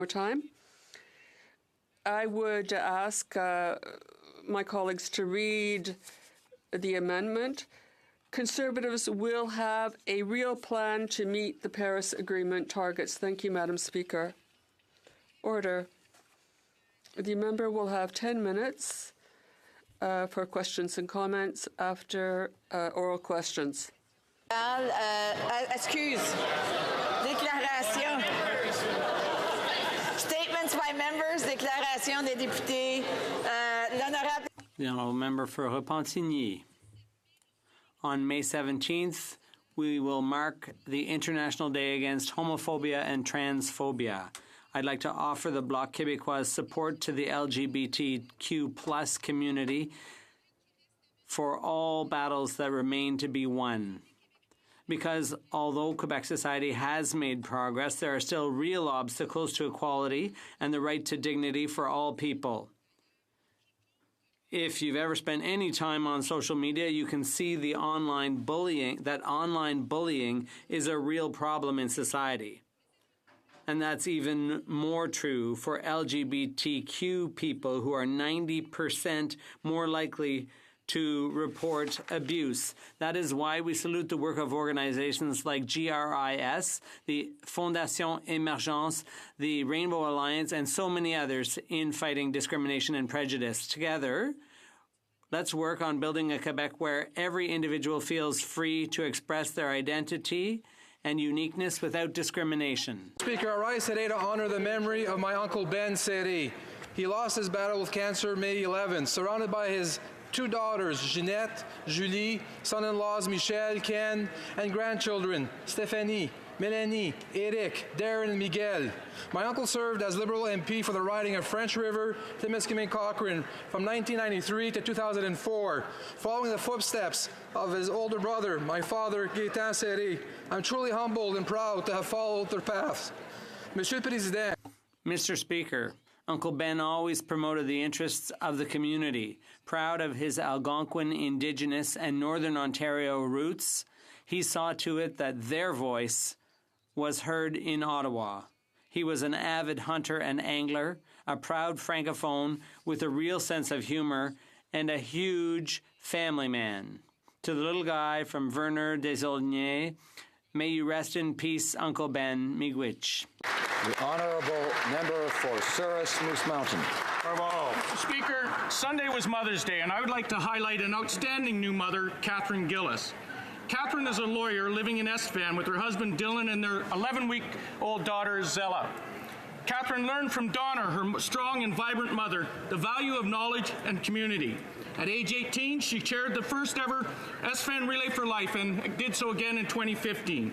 more time. I would ask my colleagues to read the amendment. Conservatives will have a real plan to meet the Paris Agreement targets. Thank you, Madam Speaker. Order. The member will have 10 minutes for questions and comments after oral questions. Excuse. Déclaration. Statements by members, déclaration des députés. L'honorable. The Honourable Member for Repentigny. On May 17th, we will mark the International Day Against Homophobia and Transphobia. I'd like to offer the Bloc Québécois support to the LGBTQ+ community for all battles that remain to be won. Because although Quebec society has made progress, there are still real obstacles to equality and the right to dignity for all people. If you've ever spent any time on social media, you can see that online bullying is a real problem in society. And that's even more true for LGBTQ people, who are 90% more likely to report abuse. That is why we salute the work of organizations like GRIS, the Fondation Emergence, the Rainbow Alliance, and so many others in fighting discrimination and prejudice. Together, let's work on building a Quebec where every individual feels free to express their identity and uniqueness without discrimination. Speaker, I rise today to honor the memory of my Uncle Ben Seri. He lost his battle with cancer May 11th, surrounded by his two daughters, Jeanette, Julie, son-in-laws Michel, Ken, and grandchildren, Stephanie, Mélanie, Eric, Darren, and Miguel. My uncle served as Liberal MP for the riding of French River, Timiskaming Cochrane from 1993 to 2004. Following the footsteps of his older brother, my father, Gaétan Seri, I'm truly humbled and proud to have followed their paths. Monsieur le Président. Mr. Speaker, Uncle Ben always promoted the interests of the community. Proud of his Algonquin, Indigenous, and Northern Ontario roots, he saw to it that their voice was heard in Ottawa. He was an avid hunter and angler, a proud francophone with a real sense of humor, and a huge family man. To the little guy from Verner des Aulniers, may you rest in peace, Uncle Ben Miigwech. The Honourable Member for Souris Moose Mountain. Bravo. Speaker, Sunday was Mother's Day, and I would like to highlight an outstanding new mother, Catherine Gillis. Catherine is a lawyer living in Estvan with her husband Dylan and their 11-week-old daughter Zella. Catherine learned from Donna, her strong and vibrant mother, the value of knowledge and community. At age 18, she chaired the first ever Estvan Relay for Life and did so again in 2015.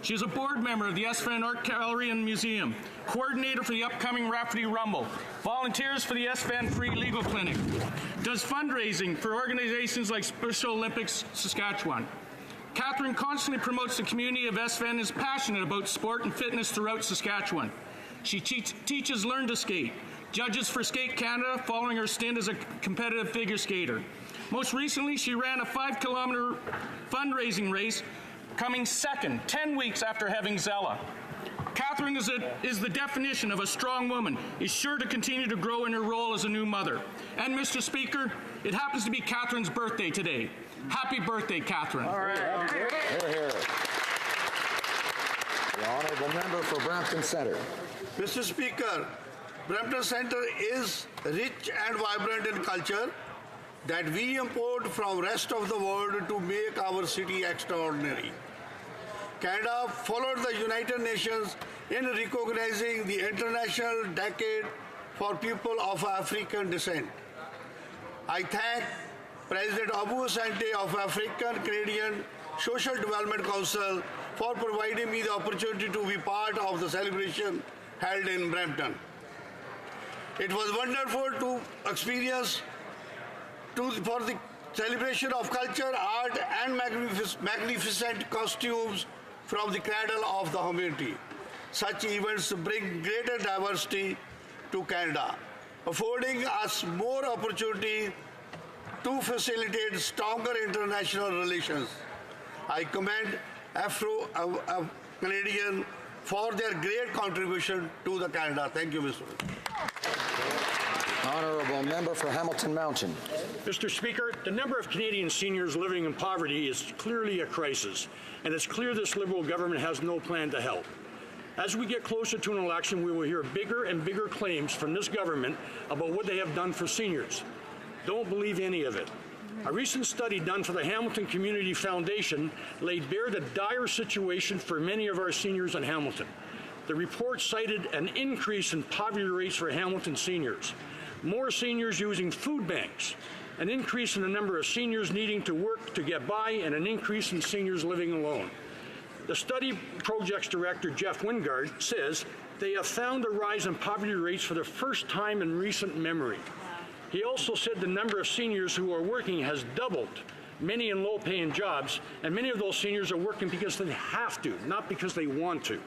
She is a board member of the Estvan Art Gallery and Museum, coordinator for the upcoming Rafferty Rumble, volunteers for the Estvan Free Legal Clinic, does fundraising for organizations like Special Olympics Saskatchewan. Catherine constantly promotes the community of Estvan and is passionate about sport and fitness throughout Saskatchewan. She teaches Learn to Skate, judges for Skate Canada following her stint as a competitive figure skater. Most recently, she ran a 5-kilometer fundraising race, coming second 10 weeks after having Zella. Catherine is the definition of a strong woman, is sure to continue to grow in her role as a new mother. And Mr. Speaker, it happens to be Catherine's birthday today. Happy birthday, Catherine. All right. Hear, hear. The Honourable Member for Brampton Centre. Mr. Speaker, Brampton Centre is rich and vibrant in culture that we import from rest of the world to make our city extraordinary. Canada followed the United Nations in recognizing the International Decade for People of African Descent. I thank President Abu Asante of African Canadian Social Development Council for providing me the opportunity to be part of the celebration held in Brampton. It was wonderful to experience for the celebration of culture, art, and magnificent costumes from the cradle of the community. Such events bring greater diversity to Canada, affording us more opportunity to facilitate stronger international relations. I commend Afro-Canadian for their great contribution to the Canada. Thank you, Mr. Honourable member for Hamilton Mountain. Mr. Speaker, the number of Canadian seniors living in poverty is clearly a crisis, and it's clear this Liberal government has no plan to help. As we get closer to an election, we will hear bigger and bigger claims from this government about what they have done for seniors. Don't believe any of it. A recent study done for the Hamilton Community Foundation laid bare the dire situation for many of our seniors in Hamilton. The report cited an increase in poverty rates for Hamilton seniors, more seniors using food banks, an increase in the number of seniors needing to work to get by, and an increase in seniors living alone. The study project's director, Jeff Wingard, says they have found a rise in poverty rates for the first time in recent memory. He also said the number of seniors who are working has doubled, many in low-paying jobs, and many of those seniors are working because they have to, not because they want to.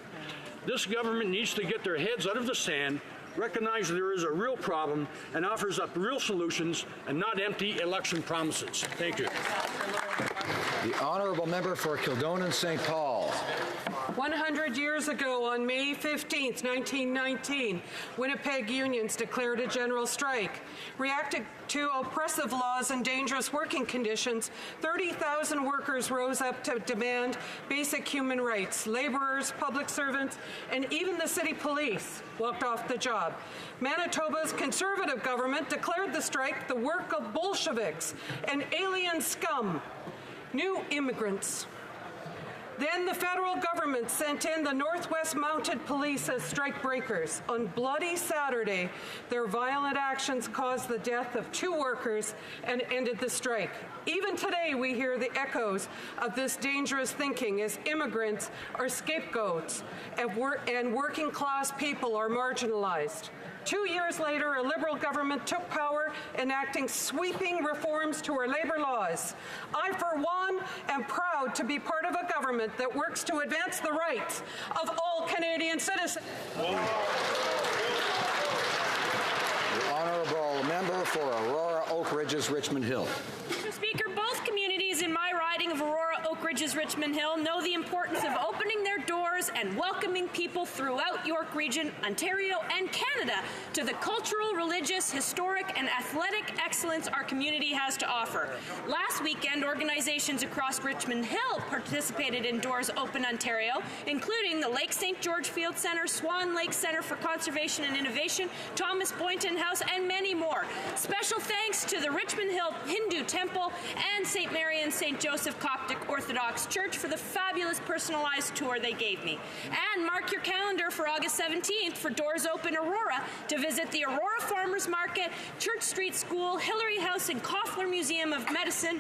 This government needs to get their heads out of the sand, recognize there is a real problem, and offers up real solutions and not empty election promises. Thank you. The honourable member for Kildonan St. Paul. 100 years ago, on May 15, 1919, Winnipeg unions declared a general strike. Reacting to oppressive laws and dangerous working conditions, 30,000 workers rose up to demand basic human rights. Laborers, public servants, and even the city police walked off the job. Manitoba's Conservative government declared the strike the work of Bolsheviks and alien scum, new immigrants. Then the federal government sent in the Northwest Mounted Police as strike breakers. On Bloody Saturday, their violent actions caused the death of 2 workers and ended the strike. Even today, we hear the echoes of this dangerous thinking as immigrants are scapegoats and working class people are marginalized. 2 years later, a Liberal government took power, enacting sweeping reforms to our labor laws. I, for one, am proud to be part of a government that works to advance the rights of all Canadian citizens. The honourable member for Aurora Oak Ridges Richmond Hill. Mr. Speaker, both communities in my riding of Aurora Oak Ridges Richmond Hill know the importance of opening their doors and welcoming people throughout York Region, Ontario, and Canada to the cultural, religious, historic, and athletic excellence our community has to offer. Last weekend, organizations across Richmond Hill participated in Doors Open Ontario, including the Lake St. George Field Centre, Swan Lake Centre for Conservation and Innovation, Thomas Boynton House, and many more. Special thanks to the Richmond Hill Hindu Temple and St. Mary and St. Joseph Coptic Orthodox Church for the fabulous personalized tour they gave me. And mark your calendar for August 17th for Doors Open Aurora to visit the Aurora Farmers Market, Church Street School, Hillary House and Koffler Museum of Medicine,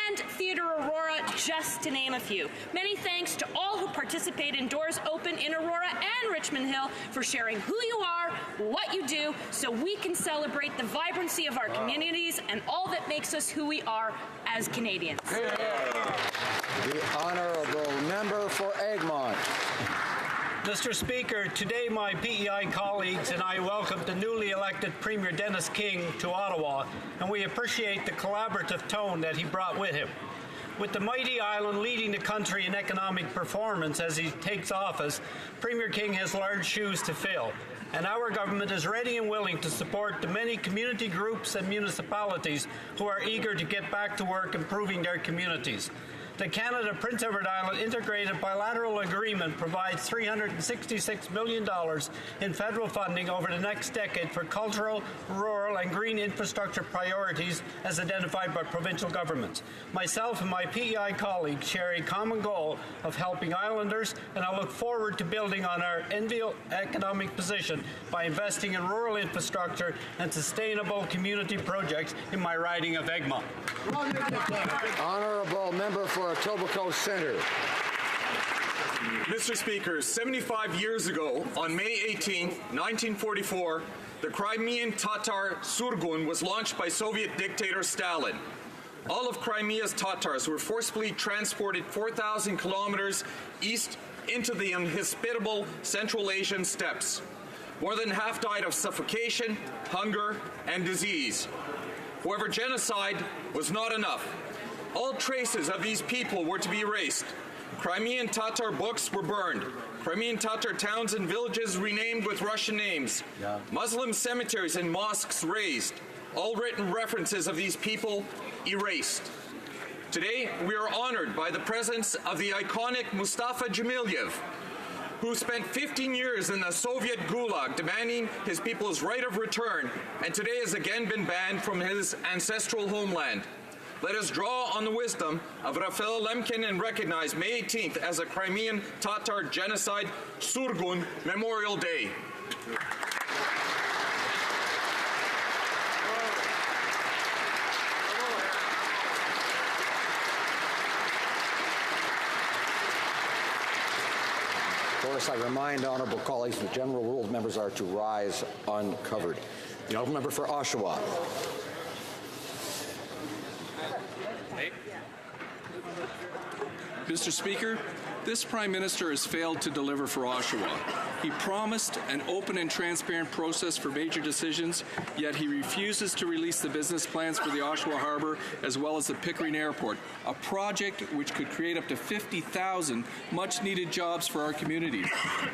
and Theatre Aurora, just to name a few. Many thanks to all who participate in Doors Open in Aurora and Richmond Hill for sharing who you are, what you do, so we can celebrate the vibrancy of our communities and all that makes us who we are as Canadians. The honourable member for Egmont. Mr. Speaker, today my PEI colleagues and I welcome the newly elected Premier Dennis King to Ottawa, and we appreciate the collaborative tone that he brought with him. With the mighty island leading the country in economic performance as he takes office, Premier King has large shoes to fill, and our government is ready and willing to support the many community groups and municipalities who are eager to get back to work improving their communities. The Canada-Prince Edward Island Integrated Bilateral Agreement provides $366 million in federal funding over the next decade for cultural, rural, and green infrastructure priorities as identified by provincial governments. Myself and my PEI colleagues share a common goal of helping islanders, and I look forward to building on our enviable economic position by investing in rural infrastructure and sustainable community projects in my riding of Egmont. Honourable member for Etobicoke Centre. Mr. Speaker, 75 years ago, on May 18, 1944, the Crimean Tatar Surgun was launched by Soviet dictator Stalin. All of Crimea's Tatars were forcibly transported 4,000 kilometers east into the inhospitable Central Asian steppes. More than half died of suffocation, hunger, and disease. However, genocide was not enough. All traces of these people were to be erased. Crimean Tatar books were burned. Crimean Tatar towns and villages renamed with Russian names, Muslim cemeteries and mosques razed, all written references of these people erased. Today, we are honored by the presence of the iconic Mustafa Jamilyev, who spent 15 years in the Soviet Gulag demanding his people's right of return, and today has again been banned from his ancestral homeland. Let us draw on the wisdom of Raphael Lemkin and recognize May 18th as a Crimean Tatar Genocide Surgun Memorial Day. Of course, I remind honourable colleagues the general rules members are to rise uncovered. The honourable member for Oshawa. Mr. Speaker, this Prime Minister has failed to deliver for Oshawa. He promised an open and transparent process for major decisions, yet he refuses to release the business plans for the Oshawa Harbour as well as the Pickering Airport, a project which could create up to 50,000 much-needed jobs for our communities.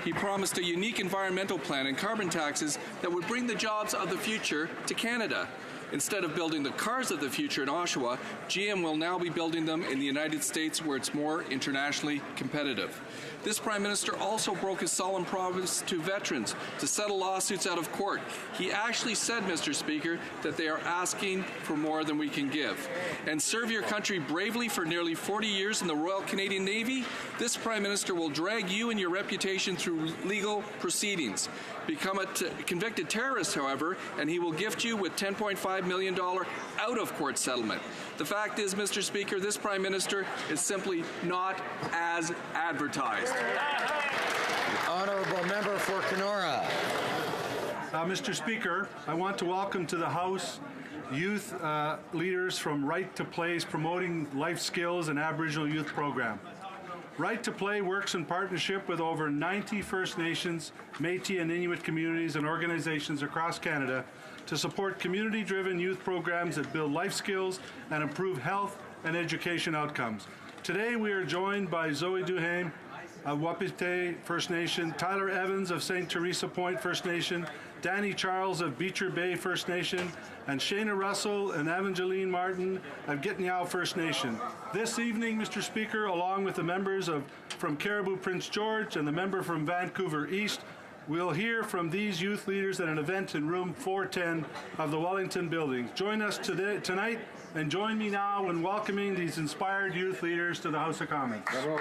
He promised a unique environmental plan and carbon taxes that would bring the jobs of the future to Canada. Instead of building the cars of the future in Oshawa, GM will now be building them in the United States where it's more internationally competitive. This Prime Minister also broke his solemn promise to veterans to settle lawsuits out of court. He actually said, Mr. Speaker, that they are asking for more than we can give. And serve your country bravely for nearly 40 years in the Royal Canadian Navy, this Prime Minister will drag you and your reputation through legal proceedings. Become a convicted terrorist, however, and he will gift you with $10.5 million out-of-court settlement. The fact is, Mr. Speaker, this Prime Minister is simply not as advertised. The honourable member for Kenora. Mr. Speaker, I want to welcome to the House youth leaders from Right to Play's Promoting Life Skills and Aboriginal Youth program. Right to Play works in partnership with over 90 First Nations, Métis and Inuit communities and organizations across Canada to support community-driven youth programs that build life skills and improve health and education outcomes. Today we are joined by Zoe Duhaime of Wapiti First Nation, Tyler Evans of St. Teresa Point First Nation, Danny Charles of Beecher Bay First Nation, and Shana Russell and Evangeline Martin of Gitniao First Nation. This evening, Mr. Speaker, along with the members from Caribou Prince George and the member from Vancouver East, we'll hear from these youth leaders at an event in room 410 of the Wellington Building. Join us tonight and join me now in welcoming these inspired youth leaders to the House of Commons. Bravo.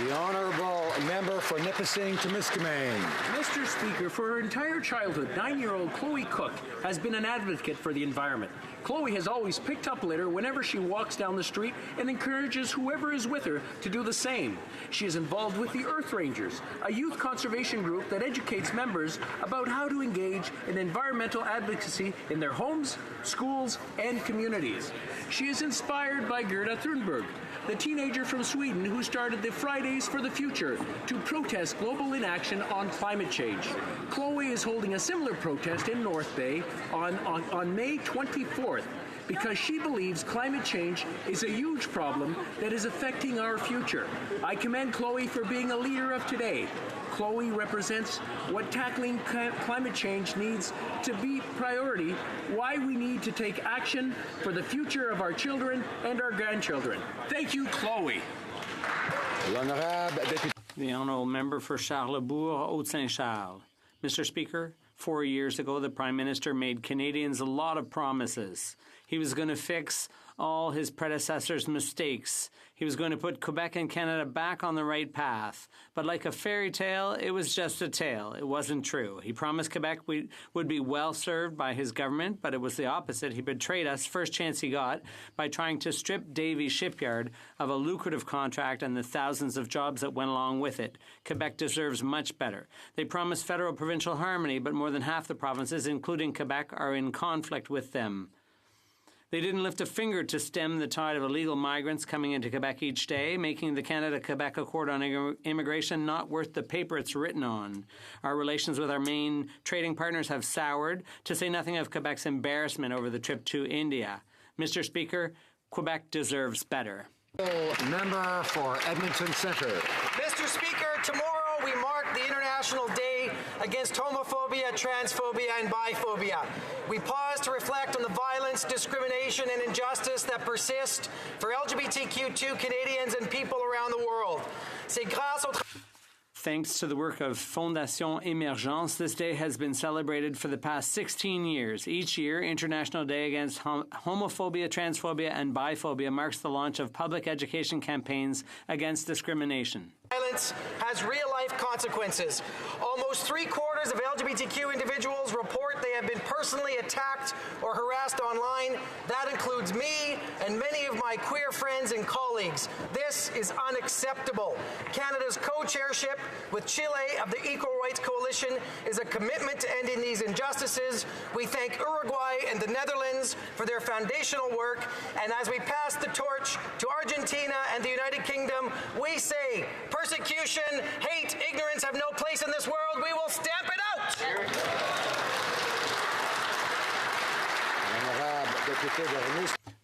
The honourable member for Nipissing to Miskamane. Mr. Speaker, for her entire childhood, 9-year-old Chloe Cook has been an advocate for the environment. Chloe has always picked up litter whenever she walks down the street and encourages whoever is with her to do the same. She is involved with the Earth Rangers, a youth conservation group that educates members about how to engage in environmental advocacy in their homes, schools, and communities. She is inspired by Gerda Thunberg, the teenager from Sweden who started the Fridays for the Future to protest global inaction on climate change. Chloe is holding a similar protest in North Bay on May 24th because she believes climate change is a huge problem that is affecting our future. I commend Chloe for being a leader of today. Chloe represents what tackling climate change needs to be priority, why we need to take action for the future of our children and our grandchildren. Thank you, Chloe. The honourable member for Charlesbourg, Haute-Saint-Charles. Mr. Speaker, 4 years ago, the Prime Minister made Canadians a lot of promises. He was going to fix all his predecessors' mistakes. He was going to put Quebec and Canada back on the right path. But like a fairy tale, it was just a tale. It wasn't true. He promised Quebec would be well served by his government, but it was the opposite. He betrayed us first chance he got by trying to strip Davie Shipyard of a lucrative contract and the thousands of jobs that went along with it. Quebec deserves much better. They promised federal-provincial harmony, but more than half the provinces, including Quebec, are in conflict with them. They didn't lift a finger to stem the tide of illegal migrants coming into Quebec each day, making the Canada-Quebec Accord on Immigration not worth the paper it's written on. Our relations with our main trading partners have soured, to say nothing of Quebec's embarrassment over the trip to India. Mr. Speaker, Quebec deserves better. Member for Edmonton Centre. Mr. Speaker, tomorrow we mark the International Day against homophobia, transphobia, and biphobia. We pause to reflect on the violence, discrimination, and injustice that persist for LGBTQ2 Canadians and people around the world. C'est grâce au Thanks to the work of Fondation Emergence, this day has been celebrated for the past 16 years. Each year, International Day Against Homophobia, Transphobia, and Biphobia marks the launch of public education campaigns against discrimination. Violence has real-life consequences. Almost 3/4 of LGBTQ individuals report they have been personally attacked or harassed online. That includes me and many of my queer friends and colleagues. This is unacceptable. Canada's co-chairship with Chile of the Equal Rights Coalition is a commitment to ending these injustices. We thank Uruguay and the Netherlands for their foundational work. And as we pass the torch to Argentina and the United Kingdom, we say, persecution, hate, ignorance have no place in this world. We will stamp it out.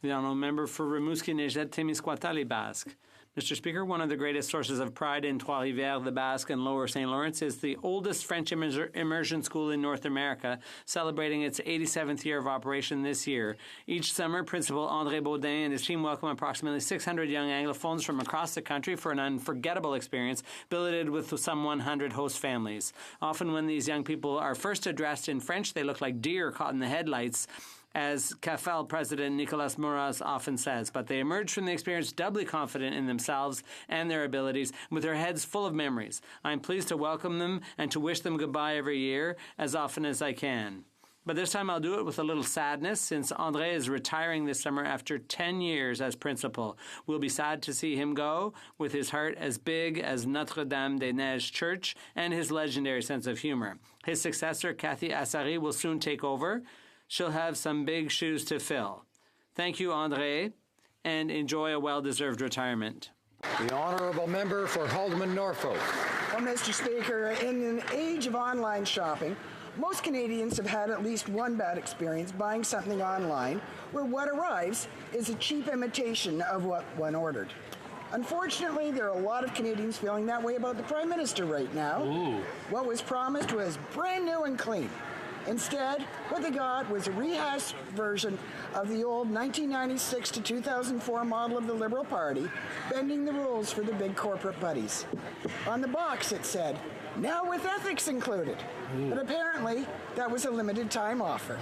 The honourable member for Rimouski-Nejet-Témiscouata, Basque. Mr. Speaker, one of the greatest sources of pride in Trois-Rivières, the Basque, and Lower St. Lawrence is the oldest French immersion school in North America, celebrating its 87th year of operation this year. Each summer, Principal André Baudin and his team welcome approximately 600 young Anglophones from across the country for an unforgettable experience, billeted with some 100 host families. Often when these young people are first addressed in French, they look like deer caught in the headlights, as CAFEL President Nicolas Muras often says, but they emerge from the experience doubly confident in themselves and their abilities, with their heads full of memories. I'm pleased to welcome them and to wish them goodbye every year, as often as I can. But this time I'll do it with a little sadness, since André is retiring this summer after 10 years as principal. We'll be sad to see him go, with his heart as big as Notre-Dame-des-Neiges Church and his legendary sense of humor. His successor, Cathy Assari, will soon take over. She'll have some big shoes to fill. Thank you, André, and enjoy a well-deserved retirement. The honourable member for Haldimand Norfolk. Well, Mr. Speaker, in an age of online shopping, most Canadians have had at least one bad experience buying something online where what arrives is a cheap imitation of what one ordered. Unfortunately, there are a lot of Canadians feeling that way about the Prime Minister right now. Ooh. What was promised was brand new and clean. Instead, what they got was a rehashed version of the old 1996 to 2004 model of the Liberal Party, bending the rules for the big corporate buddies. On the box it said, now with ethics included. But apparently, that was a limited time offer.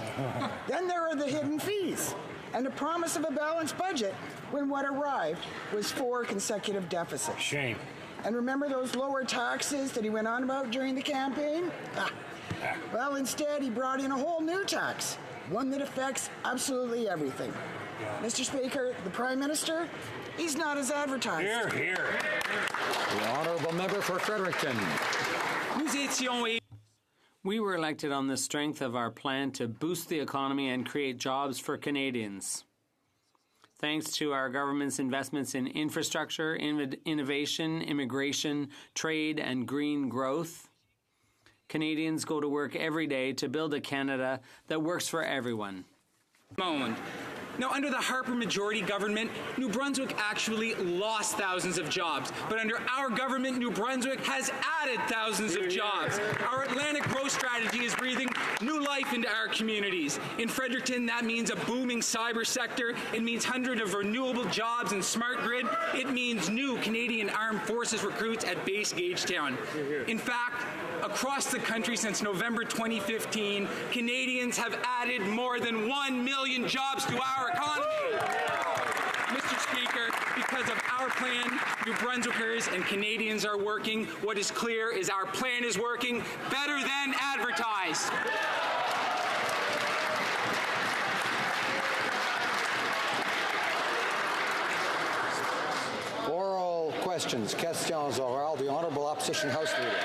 Then there are the hidden fees, and a promise of a balanced budget when what arrived was 4 consecutive deficits. Shame. And remember those lower taxes that he went on about during the campaign? Well, instead, he brought in a whole new tax, one that affects absolutely everything. Mr. Speaker, the Prime Minister, he's not as advertised. Hear, hear. The honourable member for Fredericton. We were elected on the strength of our plan to boost the economy and create jobs for Canadians. Thanks to our government's investments in infrastructure, innovation, immigration, trade, and green growth, Canadians go to work every day to build a Canada that works for everyone. Now, under the Harper majority government, New Brunswick actually lost thousands of jobs. But under our government, New Brunswick has added thousands of jobs. Our Atlantic growth strategy is breathing new life into our communities. In Fredericton, that means a booming cyber sector. It means hundreds of renewable jobs and smart grid. It means new Canadian Armed Forces recruits at Base Gagetown. In fact, across the country since November 2015, Canadians have added more than 1 million jobs to our economy. Mr. Speaker, because of our plan, New Brunswickers and Canadians are working. What is clear is our plan is working better than advertised. Oral questions. Questions orales. The Honourable Opposition House Leader.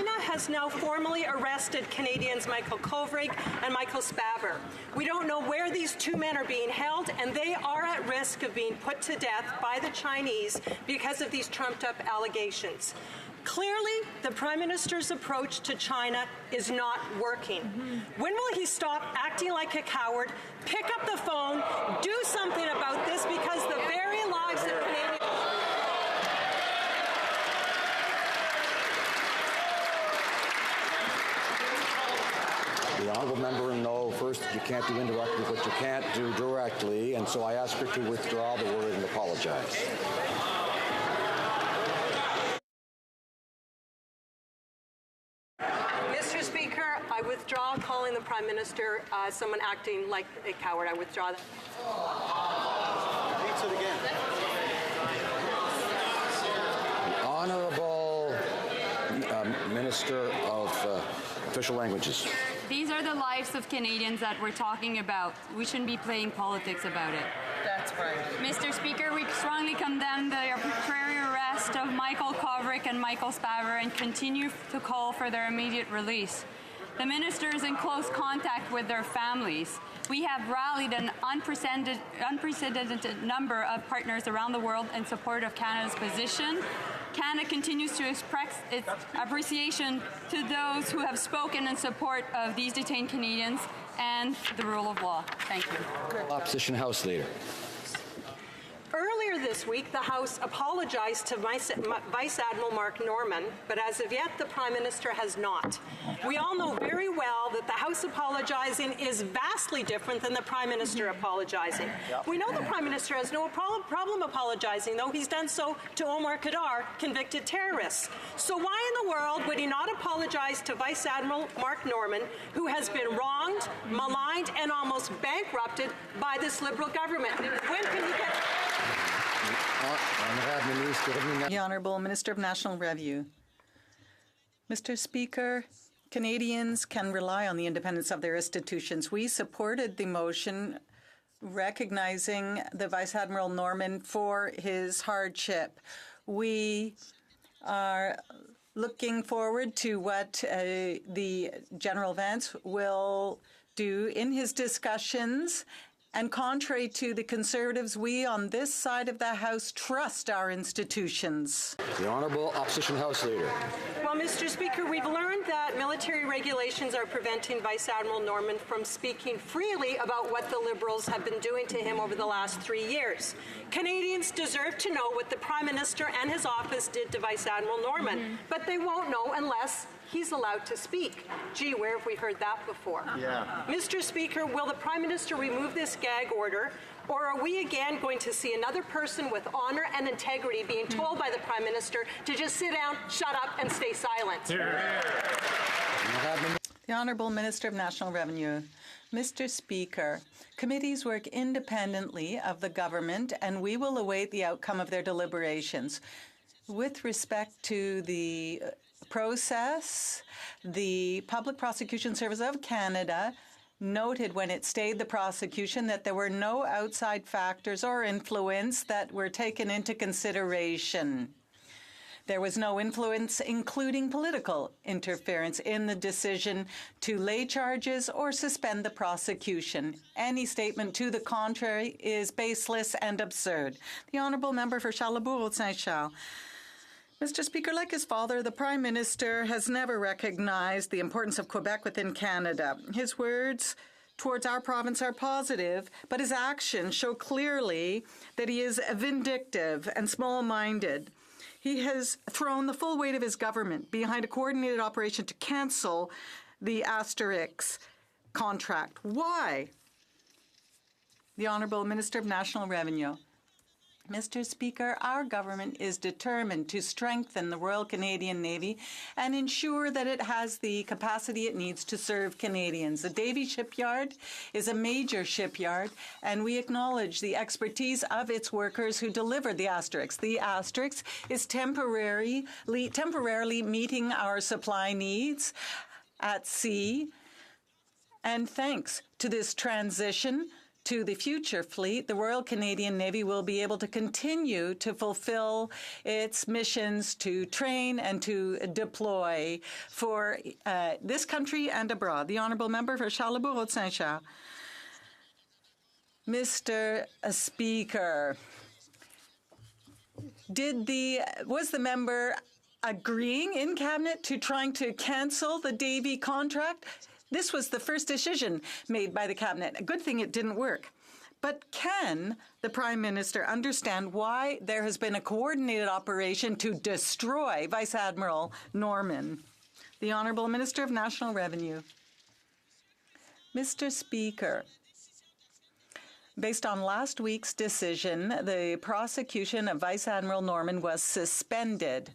China has now formally arrested Canadians Michael Kovrig and Michael Spavor. We don't know where these two men are being held, and they are at risk of being put to death by the Chinese because of these trumped-up allegations. Clearly, the Prime Minister's approach to China is not working. When will he stop acting like a coward, pick up the phone, do something about this, because the very lives of Canadians... The honourable member will know first that you can't do indirectly what you can't do directly, and so I ask her to withdraw the word and apologize. Mr. Speaker, I withdraw calling the Prime Minister someone acting like a coward. I withdraw that. The Honourable Minister of Official Languages. These are the lives of Canadians that we're talking about. We shouldn't be playing politics about it. That's right. Mr. Speaker, we strongly condemn the arbitrary arrest of Michael Kovrig and Michael Spavor and continue to call for their immediate release. The minister is in close contact with their families. We have rallied an unprecedented number of partners around the world in support of Canada's position. Canada continues to express its appreciation to those who have spoken in support of these detained Canadians and the rule of law. Thank you. Opposition House Leader. Earlier this week, the House apologized to Vice Admiral Mark Norman, but as of yet, the Prime Minister has not. We all know very well that the House apologizing is vastly different than the Prime Minister apologizing. We know the Prime Minister has no problem apologizing, though he's done so to Omar Khadr, convicted terrorists. So why in the world would he not apologize to Vice Admiral Mark Norman, who has been wronged, maligned, and almost bankrupted by this Liberal government? When can he get... The Honourable Minister of National Revenue. Mr. Speaker, Canadians can rely on the independence of their institutions. We supported the motion recognizing the Vice Admiral Norman for his hardship. We are looking forward to what the General Vance will do in his discussions. And contrary to the Conservatives, we on this side of the House trust our institutions. The Honourable Opposition House Leader. Well, Mr. Speaker, we've learned that military regulations are preventing Vice Admiral Norman from speaking freely about what the Liberals have been doing to him over the last 3 years. Canadians deserve to know what the Prime Minister and his office did to Vice Admiral Norman, but they won't know unless he's allowed to speak. Gee, where have we heard that before? Yeah. Mr. Speaker, will the Prime Minister remove this gag order, or are we again going to see another person with honor and integrity being told by the Prime Minister to just sit down, shut up, and stay silent? The Honourable Minister of National Revenue. Mr. Speaker, committees work independently of the government, and we will await the outcome of their deliberations. With respect to the process, the Public Prosecution Service of Canada noted when it stayed the prosecution that there were no outside factors or influence that were taken into consideration. There was no influence, including political interference, in the decision to lay charges or suspend the prosecution. Any statement to the contrary is baseless and absurd. The Honourable Member for Charlesbourg-Saint-Charles. Mr. Speaker, like his father, the Prime Minister has never recognized the importance of Quebec within Canada. His words towards our province are positive, but his actions show clearly that he is vindictive and small-minded. He has thrown the full weight of his government behind a coordinated operation to cancel the Asterix contract. Why? The Honourable Minister of National Revenue. Mr. Speaker, our government is determined to strengthen the Royal Canadian Navy and ensure that it has the capacity it needs to serve Canadians. The Davie Shipyard is a major shipyard, and we acknowledge the expertise of its workers who delivered the Asterix. The Asterix is temporarily meeting our supply needs at sea, and thanks to this transition to the future fleet, the Royal Canadian Navy will be able to continue to fulfill its missions to train and to deploy for this country and abroad. The Honourable Member for Charlesbourg-Saint-Charles. Mr. Speaker, was the member agreeing in Cabinet to trying to cancel the Davy contract? This was the first decision made by the Cabinet. A good thing it didn't work. But can the Prime Minister understand why there has been a coordinated operation to destroy Vice Admiral Norman? The Honourable Minister of National Revenue. Mr. Speaker, based on last week's decision, the prosecution of Vice Admiral Norman was suspended.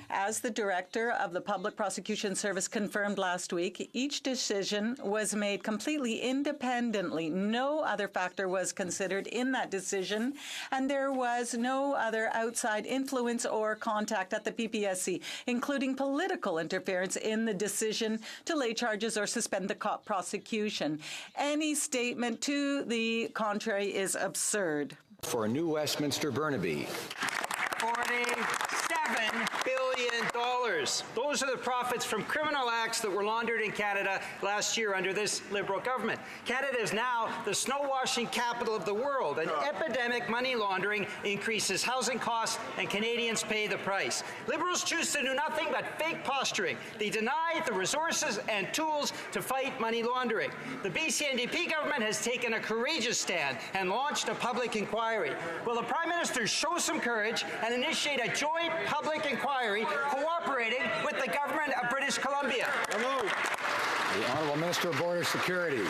As the Director of the Public Prosecution Service confirmed last week, each decision was made completely independently. No other factor was considered in that decision, and there was no other outside influence or contact at the PPSC, including political interference in the decision to lay charges or suspend the prosecution. Any statement to the contrary is absurd. For New Westminster Burnaby. $47 billion. Those are the profits from criminal acts that were laundered in Canada last year under this Liberal government. Canada is now the snow-washing capital of the world, and epidemic money laundering increases housing costs, and Canadians pay the price. Liberals choose to do nothing but fake posturing. They deny the resources and tools to fight money laundering. The BC NDP government has taken a courageous stand and launched a public inquiry. Will the Prime Minister show some courage and initiate a joint public inquiry cooperating with the government of British Columbia? The Honourable Minister of Border Security.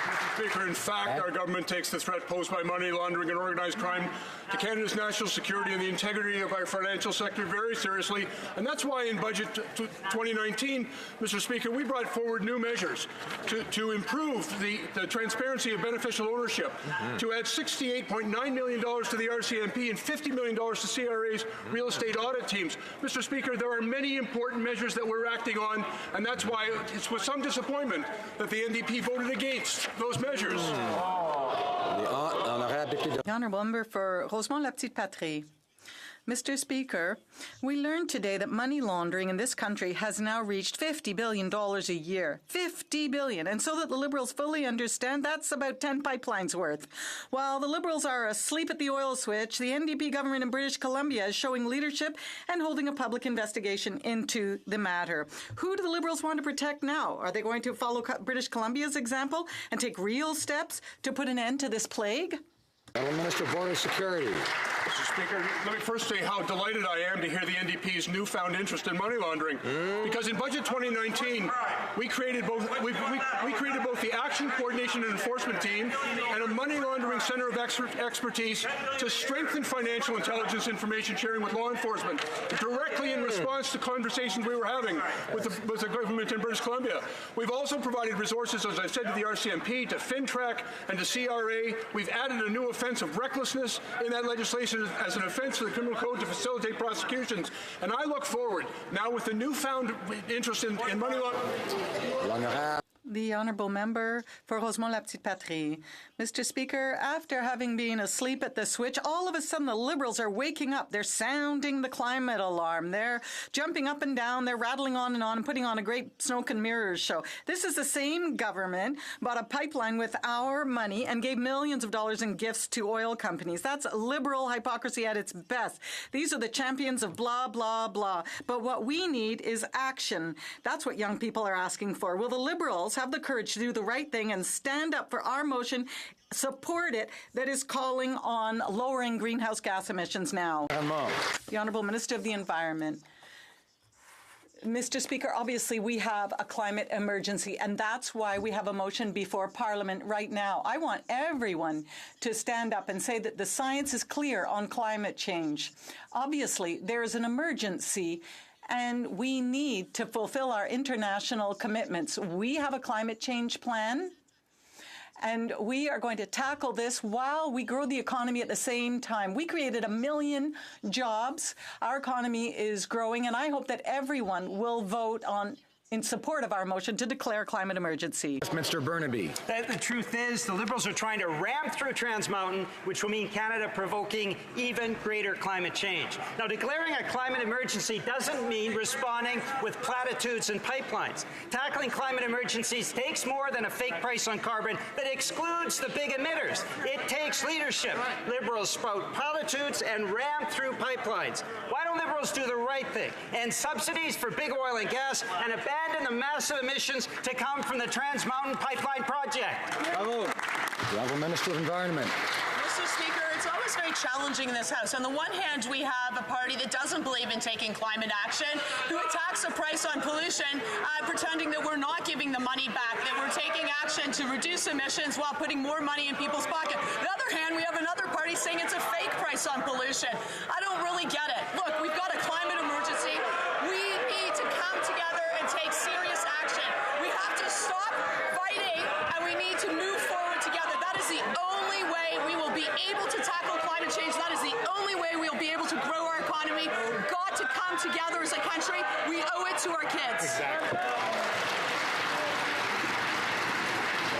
Mr. Speaker, in fact, our government takes the threat posed by money laundering and organized crime to Canada's national security and the integrity of our financial sector very seriously. And that's why in Budget 2019, Mr. Speaker, we brought forward new measures to improve the transparency of beneficial ownership, to add $68.9 million to the RCMP and $50 million to CRA's real estate audit teams. Mr. Speaker, there are many important measures that we're acting on, and that's why it's with some disappointment that the NDP voted against those measures. The Honourable Member for Rosemont-la-Petite-Patrie. Mr. Speaker, we learned today that money laundering in this country has now reached $50 billion a year. $50 billion. And so that the Liberals fully understand, that's about 10 pipelines worth. While the Liberals are asleep at the oil switch, the NDP government in British Columbia is showing leadership and holding a public investigation into the matter. Who do the Liberals want to protect now? Are they going to follow British Columbia's example and take real steps to put an end to this plague? Minister of Border Security. Mr. Speaker, let me first say how delighted I am to hear the NDP's newfound interest in money laundering. Because in Budget 2019, we created both the Action, Coordination and Enforcement Team and a Money Laundering Center of Expertise to strengthen financial intelligence information sharing with law enforcement, directly in response to conversations we were having with the government in British Columbia. We've also provided resources, as I said, to the RCMP, to FinTrack, and to CRA. We've added a new offense of recklessness in that legislation as an offense to the criminal code to facilitate prosecutions. And I look forward, now with the newfound interest in money laundering. The Honourable Member for Rosemont-la-Petite-Patrie. Mr. Speaker, after having been asleep at the switch, all of a sudden the Liberals are waking up. They're sounding the climate alarm. They're jumping up and down. They're rattling on and putting on a great smoke and mirrors show. This is the same government bought a pipeline with our money and gave millions of dollars in gifts to oil companies. That's Liberal hypocrisy at its best. These are the champions of blah, blah, blah. But what we need is action. That's what young people are asking for. Will the Liberals have the courage to do the right thing and stand up for our motion, support it, that is calling on lowering greenhouse gas emissions now? The Honourable Minister of the Environment. Mr. Speaker, obviously we have a climate emergency, and that's why we have a motion before Parliament right now. I want everyone to stand up and say that the science is clear on climate change. Obviously, there is an emergency, and we need to fulfill our international commitments. We have a climate change plan, and we are going to tackle this while we grow the economy at the same time. We created 1 million jobs. Our economy is growing, and I hope that everyone will vote on in support of our motion to declare a climate emergency. Mr. Burnaby. The truth is, the Liberals are trying to ram through Trans Mountain, which will mean Canada provoking even greater climate change. Now, declaring a climate emergency doesn't mean responding with platitudes and pipelines. Tackling climate emergencies takes more than a fake price on carbon that excludes the big emitters. It takes leadership. Liberals spout platitudes and ram through pipelines. Why don't Liberals do the right thing? End subsidies for big oil and gas and abandon the massive emissions to come from the Trans Mountain Pipeline project. Bravo. The Honourable Minister of Environment. Mr. Speaker, it's always very challenging in this House. On the one hand, we have a party that doesn't believe in taking climate action, who attacks the price on pollution, pretending that we're not giving the money back, that we're taking action to reduce emissions while putting more money in people's pocket. On the other hand, we have another party saying it's a fake price on pollution. I don't really get it. Look, we've got a climate emergency. We need to come together and take serious action. We have to stop fighting, and we need to move forward together. That is the only way we will be able to tackle climate change. That is the only way we'll be able to grow our economy. We've got to come together as a country. We owe it to our kids. Exactly.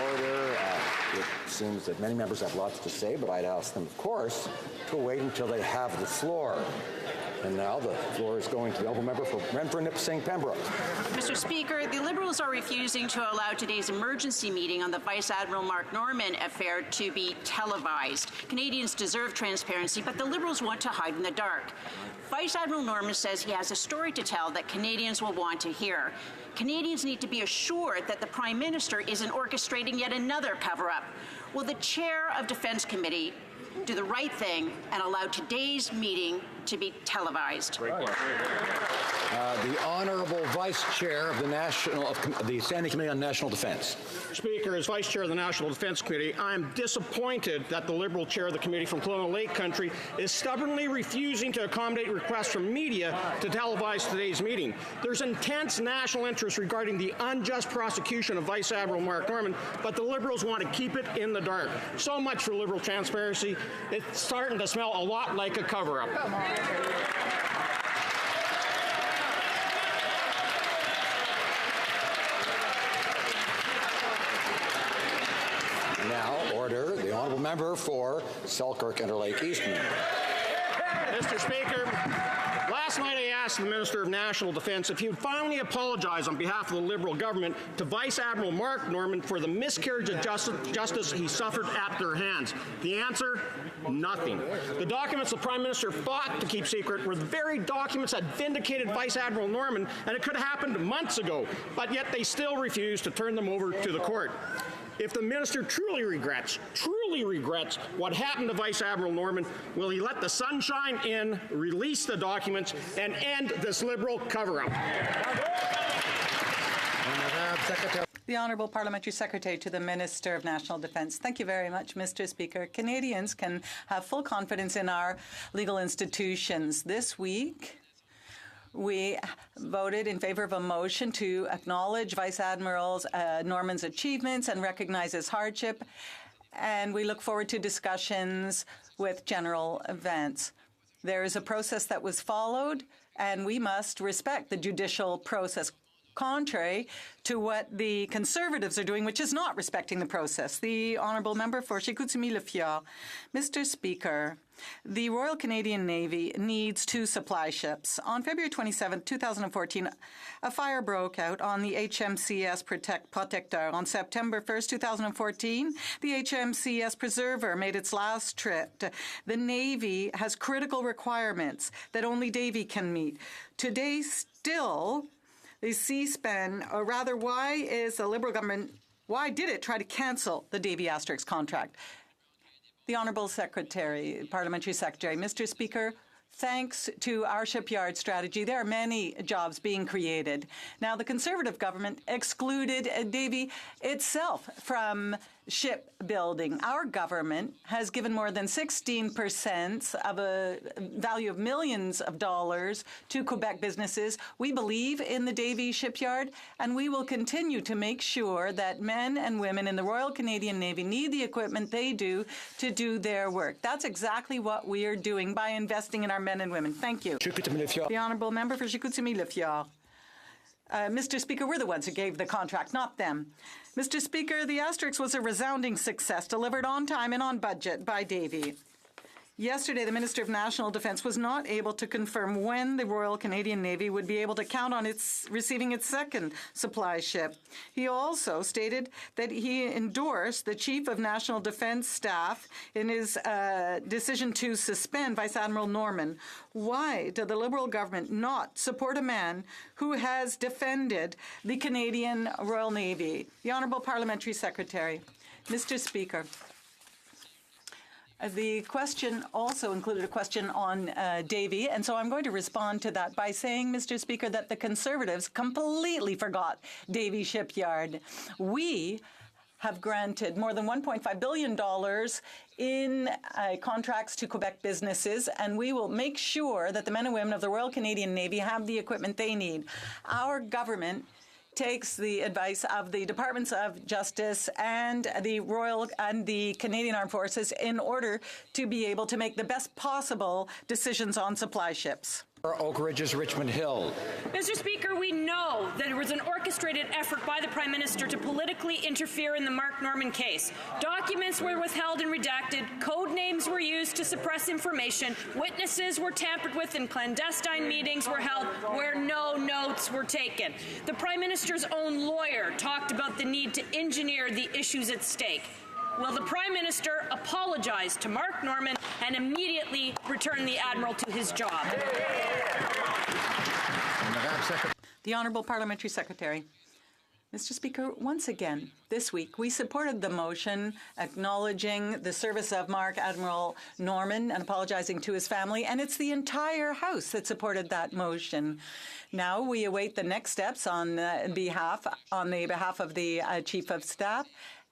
Order. It seems that many members have lots to say, but I'd ask them, of course, to wait until they have the floor. And now the floor is going to the honourable member for Renfrew-Nipissing-Pembroke. Mr. Speaker, the Liberals are refusing to allow today's emergency meeting on the Vice Admiral Mark Norman affair to be televised. Canadians deserve transparency, but the Liberals want to hide in the dark. Vice Admiral Norman says he has a story to tell that Canadians will want to hear. Canadians need to be assured that the Prime Minister isn't orchestrating yet another cover-up. Will the Chair of Defence Committee do the right thing and allow today's meeting to be televised? The Honourable Vice Chair of the Standing Committee on National Defence. Speaker, as Vice Chair of the National Defence Committee, I am disappointed that the Liberal Chair of the Committee from Colonial Lake Country is stubbornly refusing to accommodate requests from media to televise today's meeting. There's intense national interest regarding the unjust prosecution of Vice Admiral Mark Norman, but the Liberals want to keep it in the dark. So much for Liberal transparency. It's starting to smell a lot like a cover-up. Now, order. The honourable member for Selkirk Interlake Eastman. Mr. Speaker, last night I asked the Minister of National Defence if he would finally apologize on behalf of the Liberal government to Vice Admiral Mark Norman for the miscarriage of justice he suffered at their hands. The answer? Nothing. The documents the Prime Minister fought to keep secret were the very documents that vindicated Vice Admiral Norman, and it could have happened months ago, but yet they still refused to turn them over to the court. If the minister truly regrets what happened to Vice Admiral Norman, will he let the sunshine in, release the documents, and end this Liberal cover-up? The Honourable Parliamentary Secretary to the Minister of National Defence. Thank you very much, Mr. Speaker. Canadians can have full confidence in our legal institutions. This week, we voted in favour of a motion to acknowledge Vice Admiral Norman's achievements and recognize his hardship, and we look forward to discussions with general events. There is a process that was followed, and we must respect the judicial process, contrary to what the Conservatives are doing, which is not respecting the process. The Honourable Member for Chicoutimi-Le-Fjord. Mr. Speaker, the Royal Canadian Navy needs 2 supply ships. On February 27, 2014, a fire broke out on the HMCS Protecteur. On September 1, 2014, the HMCS Preserver made its last trip. The Navy has critical requirements that only Navy can meet. Today, still, the C-SPAN, or rather, why is the Liberal government, why did it try to cancel the Davy Asterix contract? The Honourable Secretary, Parliamentary Secretary. Mr. Speaker, thanks to our shipyard strategy, there are many jobs being created. Now, the Conservative government excluded Davy itself from shipbuilding. Our government has given more than 16% of a value of millions of dollars to Quebec businesses. We believe in the Davy shipyard, and we will continue to make sure that men and women in the Royal Canadian Navy need the equipment they do to do their work. That's exactly what we are doing by investing in our men and women. Thank you. The Honourable Member for Chicoutimi-Le-Fjord. Mr. Speaker, we're the ones who gave the contract, not them. Mr. Speaker, the Asterix was a resounding success, delivered on time and on budget by Davy. Yesterday, the Minister of National Defence was not able to confirm when the Royal Canadian Navy would be able to count on receiving its second supply ship. He also stated that he endorsed the Chief of National Defence Staff in his decision to suspend Vice Admiral Norman. Why did the Liberal government not support a man who has defended the Canadian Royal Navy? The Honourable Parliamentary Secretary. Mr. Speaker. The question also included a question on Davy, and so I'm going to respond to that by saying, Mr. Speaker, that the Conservatives completely forgot Davy Shipyard. We have granted more than $1.5 billion in contracts to Quebec businesses, and we will make sure that the men and women of the Royal Canadian Navy have the equipment they need. Our government takes the advice of the Departments of Justice and the Royal and the Canadian Armed Forces in order to be able to make the best possible decisions on supply ships. Oak Ridge's Richmond Hill. Mr. Speaker, we know that it was an orchestrated effort by the Prime Minister to politically interfere in the Mark Norman case. Documents were withheld and redacted, code names were used to suppress information, witnesses were tampered with, and clandestine meetings were held where no notes were taken. The Prime Minister's own lawyer talked about the need to engineer the issues at stake. Will the Prime Minister apologize to Mark Norman and immediately return the Admiral to his job? The Honourable Parliamentary Secretary. Mr. Speaker, once again, this week, we supported the motion acknowledging the service of Mark Admiral Norman and apologizing to his family, and it's the entire House that supported that motion. Now we await the next steps on the behalf of the Chief of Staff.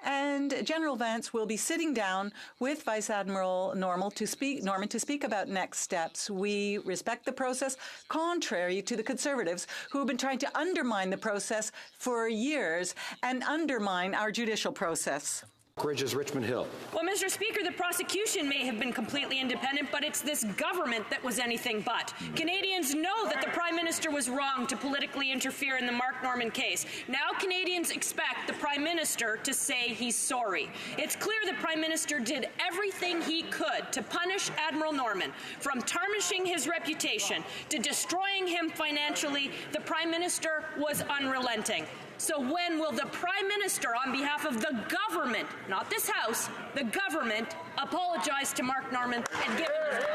And General Vance will be sitting down with Vice Admiral Norman to speak about next steps. We respect the process, contrary to the Conservatives, who have been trying to undermine the process for years and undermine our judicial process. Ridge's Richmond Hill. Well, Mr. Speaker, the prosecution may have been completely independent, but it's this government that was anything but. Canadians know that the Prime Minister was wrong to politically interfere in the Mark Norman case. Now Canadians expect the Prime Minister to say he's sorry. It's clear the Prime Minister did everything he could to punish Admiral Norman. From tarnishing his reputation to destroying him financially, the Prime Minister was unrelenting. So when will the Prime Minister, on behalf of the government, not this House, the government, apologize to Mark Norman and give him his...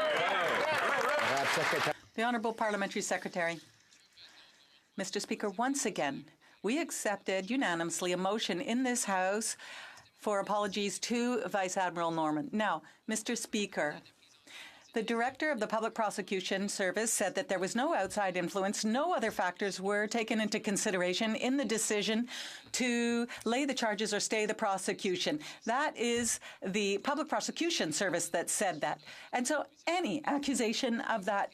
The Honourable Parliamentary Secretary. Mr. Speaker, once again, we accepted unanimously a motion in this House for apologies to Vice Admiral Norman. Now, Mr. Speaker, the Director of the Public Prosecution Service said that there was no outside influence, no other factors were taken into consideration in the decision to lay the charges or stay the prosecution. That is the Public Prosecution Service that said that. And so any accusation of that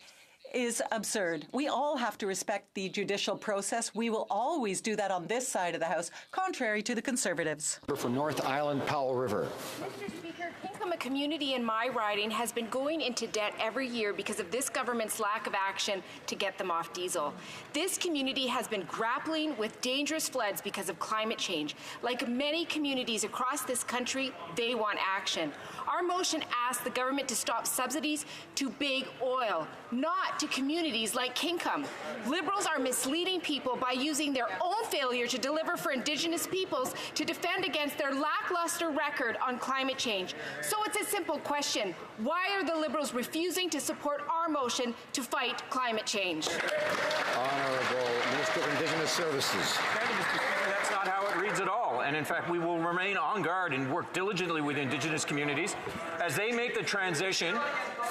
is absurd. We all have to respect the judicial process. We will always do that on this side of the House, contrary to the Conservatives. For North Island, Powell River. Mr. Speaker, Kinkham, a community in my riding, has been going into debt every year because of this government's lack of action to get them off diesel. This community has been grappling with dangerous floods because of climate change. Like many communities across this country, they want action. Our motion asks the government to stop subsidies to big oil, not to communities like Kinkham. Liberals are misleading people by using their own failure to deliver for Indigenous peoples to defend against their lackluster record on climate change. So it's a simple question. Why are the Liberals refusing to support our motion to fight climate change? Honourable Minister of Indigenous Services. Thank you, Mr. Speaker. That's not how it reads at all. And in fact, we will remain on guard and work diligently with Indigenous communities as they make the transition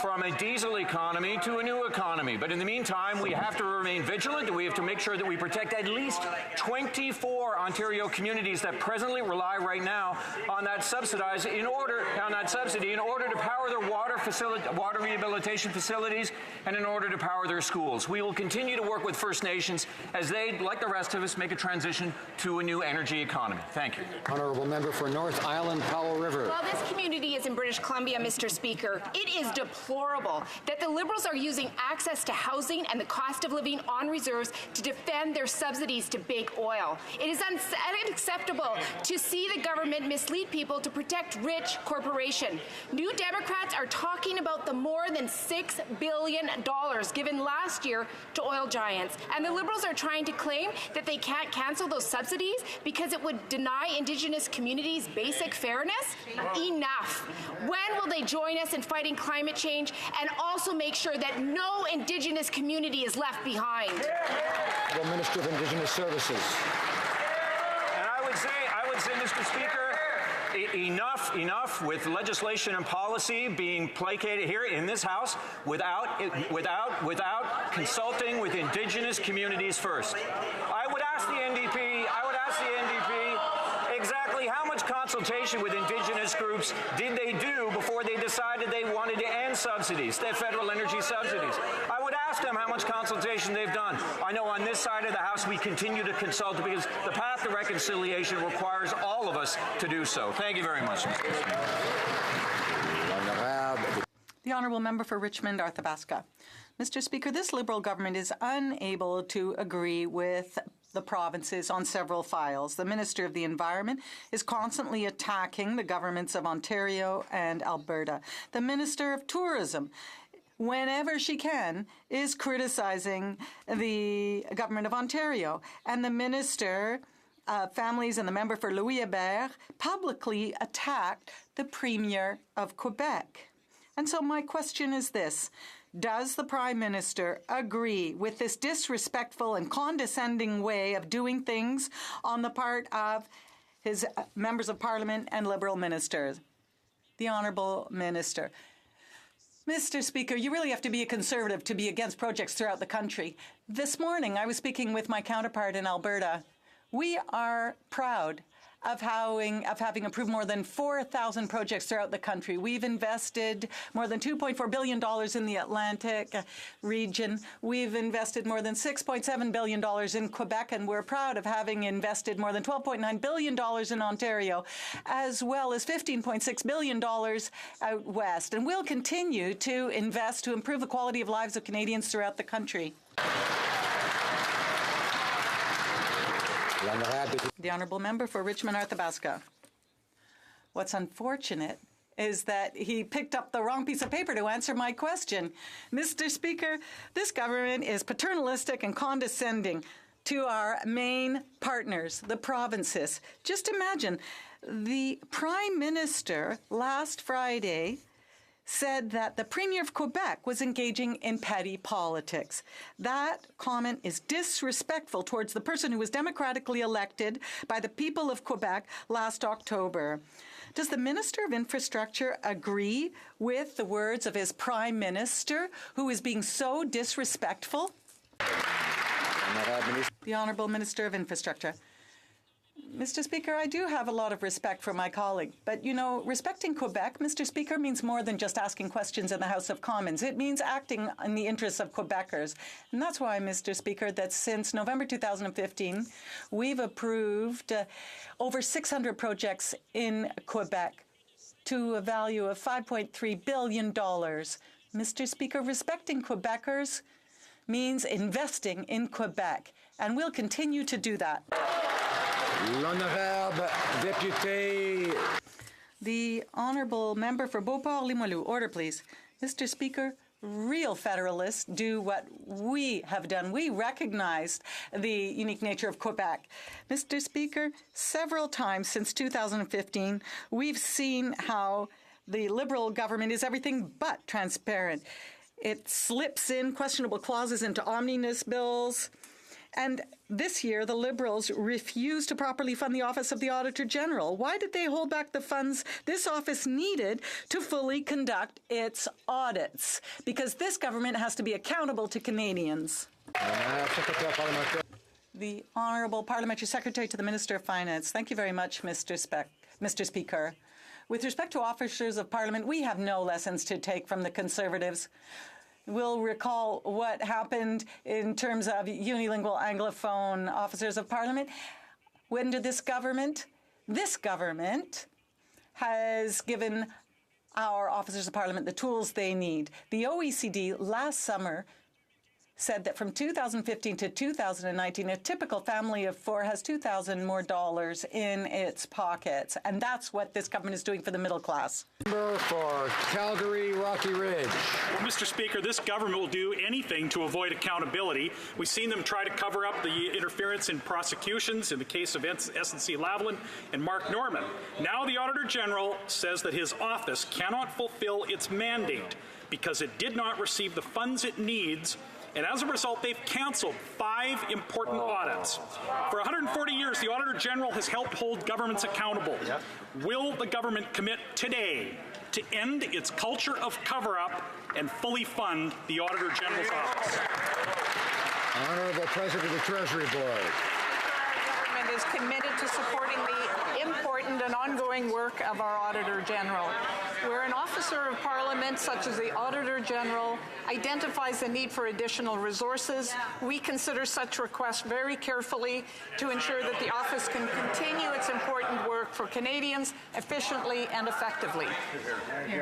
from a diesel economy to a new economy. But in the meantime, we have to remain vigilant, and we have to make sure that we protect at least 24 Ontario communities that presently rely right now on that subsidy in order to power their water rehabilitation facilities and in order to power their schools. We will continue to work with First Nations as they, like the rest of us, make a transition to a new energy economy. Thank you. Honourable Member for North Island, Powell River. While this community is in British Columbia, Mr. Speaker, it is deployed deplorable that the Liberals are using access to housing and the cost of living on reserves to defend their subsidies to big oil. It is unacceptable to see the government mislead people to protect rich corporations. New Democrats are talking about the more than $6 billion given last year to oil giants. And the Liberals are trying to claim that they can't cancel those subsidies because it would deny Indigenous communities basic fairness? Enough. When will they join us in fighting climate change and also make sure that no Indigenous community is left behind? The Minister of Indigenous Services. And I would say, Mr. Speaker, enough with legislation and policy being placated here in this House without consulting with Indigenous communities first. I would ask the NDP exactly how much consultation with Indigenous groups did they do before they decided they wanted to end subsidies, the federal energy subsidies. I would ask them how much consultation they've done. I know on this side of the House we continue to consult because the path to reconciliation requires all of us to do so. Thank you very much, Mr. Speaker. The Honourable Member for Richmond, Arthabaska. Mr. Speaker, this Liberal government is unable to agree with the provinces on several files. The Minister of the Environment is constantly attacking the governments of Ontario and Alberta. The Minister of Tourism, whenever she can, is criticizing the government of Ontario. And the Minister of Families and the member for Louis-Hébert publicly attacked the Premier of Quebec. And so my question is this. Does the Prime Minister agree with this disrespectful and condescending way of doing things on the part of his members of Parliament and Liberal ministers? The Honourable Minister. Mr. Speaker, you really have to be a Conservative to be against projects throughout the country. This morning, I was speaking with my counterpart in Alberta. We are proud of having approved more than 4,000 projects throughout the country. We've invested more than $2.4 billion in the Atlantic region. We've invested more than $6.7 billion in Quebec, and we're proud of having invested more than $12.9 billion in Ontario, as well as $15.6 billion out west. And we'll continue to invest to improve the quality of lives of Canadians throughout the country. The Honourable Member for Richmond Arthabaska. What's unfortunate is that he picked up the wrong piece of paper to answer my question. Mr. Speaker, this government is paternalistic and condescending to our main partners, the provinces. Just imagine, the Prime Minister last Friday said that the Premier of Quebec was engaging in petty politics. That comment is disrespectful towards the person who was democratically elected by the people of Quebec last October. Does the Minister of Infrastructure agree with the words of his Prime Minister, who is being so disrespectful? The Honourable Minister of Infrastructure. Mr. Speaker, I do have a lot of respect for my colleague. But, you know, respecting Quebec, Mr. Speaker, means more than just asking questions in the House of Commons. It means acting in the interests of Quebecers. And that's why, Mr. Speaker, that since November 2015, we've approved over 600 projects in Quebec to a value of $5.3 billion. Mr. Speaker, respecting Quebecers means investing in Quebec. And we'll continue to do that. L'honorable député. The Honourable Member for Beauport-Limoilou. Order, please. Mr. Speaker, real federalists do what we have done. We recognized the unique nature of Quebec. Mr. Speaker, several times since 2015, we've seen how the Liberal government is everything but transparent. It slips in questionable clauses into omnibus bills. And this year, the Liberals refused to properly fund the Office of the Auditor General. Why did they hold back the funds this office needed to fully conduct its audits? Because this government has to be accountable to Canadians. The Honourable Parliamentary Secretary to the Minister of Finance. Thank you very much, Mr. Speaker. With respect to officers of Parliament, we have no lessons to take from the Conservatives. We'll recall what happened in terms of unilingual Anglophone officers of Parliament. When did this government has given our officers of parliament the tools they need. The OECD last summer said that from 2015 to 2019, a typical family of four has $2,000 more in its pockets. And that's what this government is doing for the middle class. Member for Calgary, Rocky Ridge. Well, Mr. Speaker, this government will do anything to avoid accountability. We've seen them try to cover up the interference in prosecutions in the case of SNC Lavalin and Mark Norman. Now the Auditor General says that his office cannot fulfill its mandate because it did not receive the funds it needs. And as a result, they've canceled 5 important audits. For 140 years, the Auditor General has helped hold governments accountable. Will the government commit today to end its culture of cover-up and fully fund the Auditor General's office? Honorable President of the Treasury Board. Our government is committed to supporting the important and ongoing work of our Auditor General. Where an officer of Parliament, such as the Auditor General, identifies the need for additional resources, we consider such requests very carefully to ensure that the office can continue its important work for Canadians efficiently and effectively.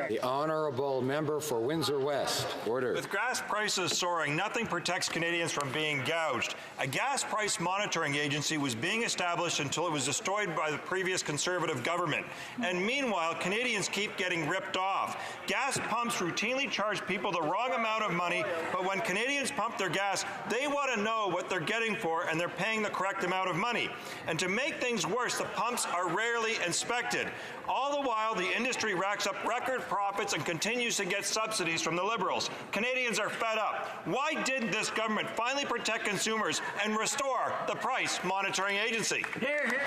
The Honourable Member for Windsor West. Order. With gas prices soaring, nothing protects Canadians from being gouged. A gas price monitoring agency was being established until it was destroyed by the previous Conservative government. And meanwhile, Canadians keep getting ripped off. Gas pumps routinely charge people the wrong amount of money, but when Canadians pump their gas, they want to know what they're getting for, and they're paying the correct amount of money. And to make things worse, the pumps are rarely inspected. All the while, the industry racks up record profits and continues to get subsidies from the Liberals. Canadians are fed up. Why didn't this government finally protect consumers and restore the price monitoring agency? Hear, hear.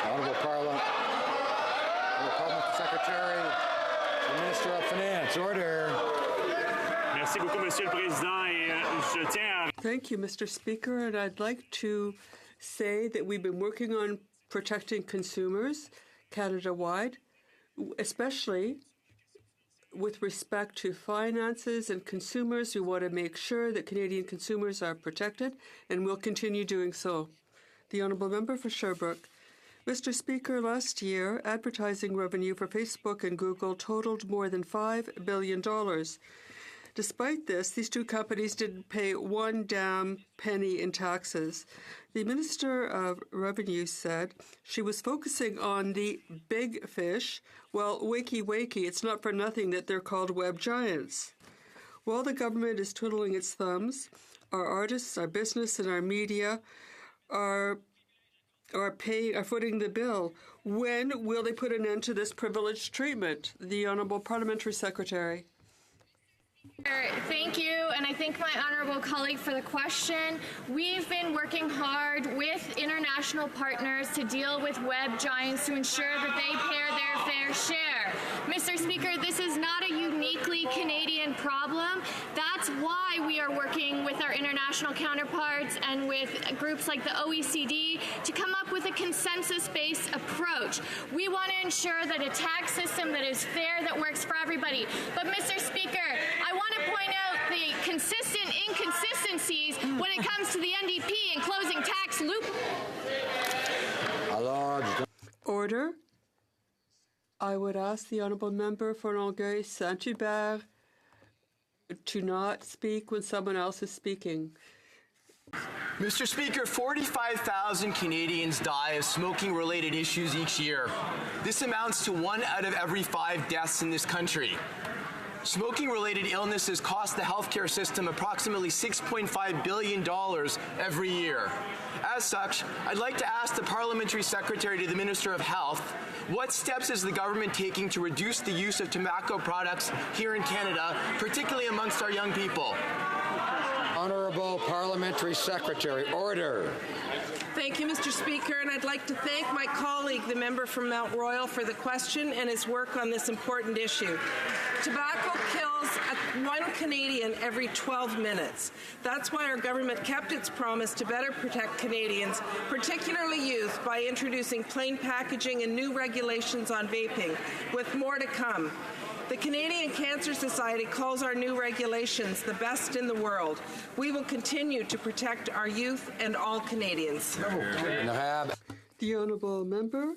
Honourable Parliament Secretary, the Minister of Finance. Order. Merci beaucoup, Monsieur le Président, et je tiens à... Thank you, Mr. Speaker, and I'd like to say that we've been working on protecting consumers Canada-wide, especially with respect to finances and consumers. We want to make sure that Canadian consumers are protected, and we'll continue doing so. The Honourable Member for Sherbrooke. Mr. Speaker, last year, advertising revenue for Facebook and Google totaled more than $5 billion. Despite this, these two companies didn't pay one damn penny in taxes. The Minister of Revenue said she was focusing on the big fish. Well, wakey, it's not for nothing that they're called web giants. While the government is twiddling its thumbs, our artists, our business, and our media are footing the bill. When will they put an end to this privileged treatment? The Honourable Parliamentary Secretary. Thank you, and I thank my honourable colleague for the question. We've been working hard with international partners to deal with web giants to ensure that they pay their fair share. Mr. Speaker, this is not a uniquely Canadian problem. That's why we are working with our international counterparts and with groups like the OECD to come up with a consensus-based approach. We want to ensure that a tax system that is fair, that works for everybody. But, Mr. Speaker, I want to point out the consistent inconsistencies when it comes to the NDP and closing tax loop. Order. I would ask the Honourable Member for Longueuil Saint-Hubert to not speak when someone else is speaking. Mr. Speaker, 45,000 Canadians die of smoking-related issues each year. This amounts to 1 out of every 5 deaths in this country. Smoking-related illnesses cost the healthcare system approximately $6.5 billion every year. As such, I'd like to ask the Parliamentary Secretary to the Minister of Health, what steps is the government taking to reduce the use of tobacco products here in Canada, particularly amongst our young people? Honourable Parliamentary Secretary. Order. Thank you, Mr. Speaker, and I'd like to thank my colleague, the member from Mount Royal, for the question and his work on this important issue. Tobacco kills 1 Canadian every 12 minutes. That's why our government kept its promise to better protect Canadians, particularly youth, by introducing plain packaging and new regulations on vaping, with more to come. The Canadian Cancer Society calls our new regulations the best in the world. We will continue to protect our youth and all Canadians. The Honourable Member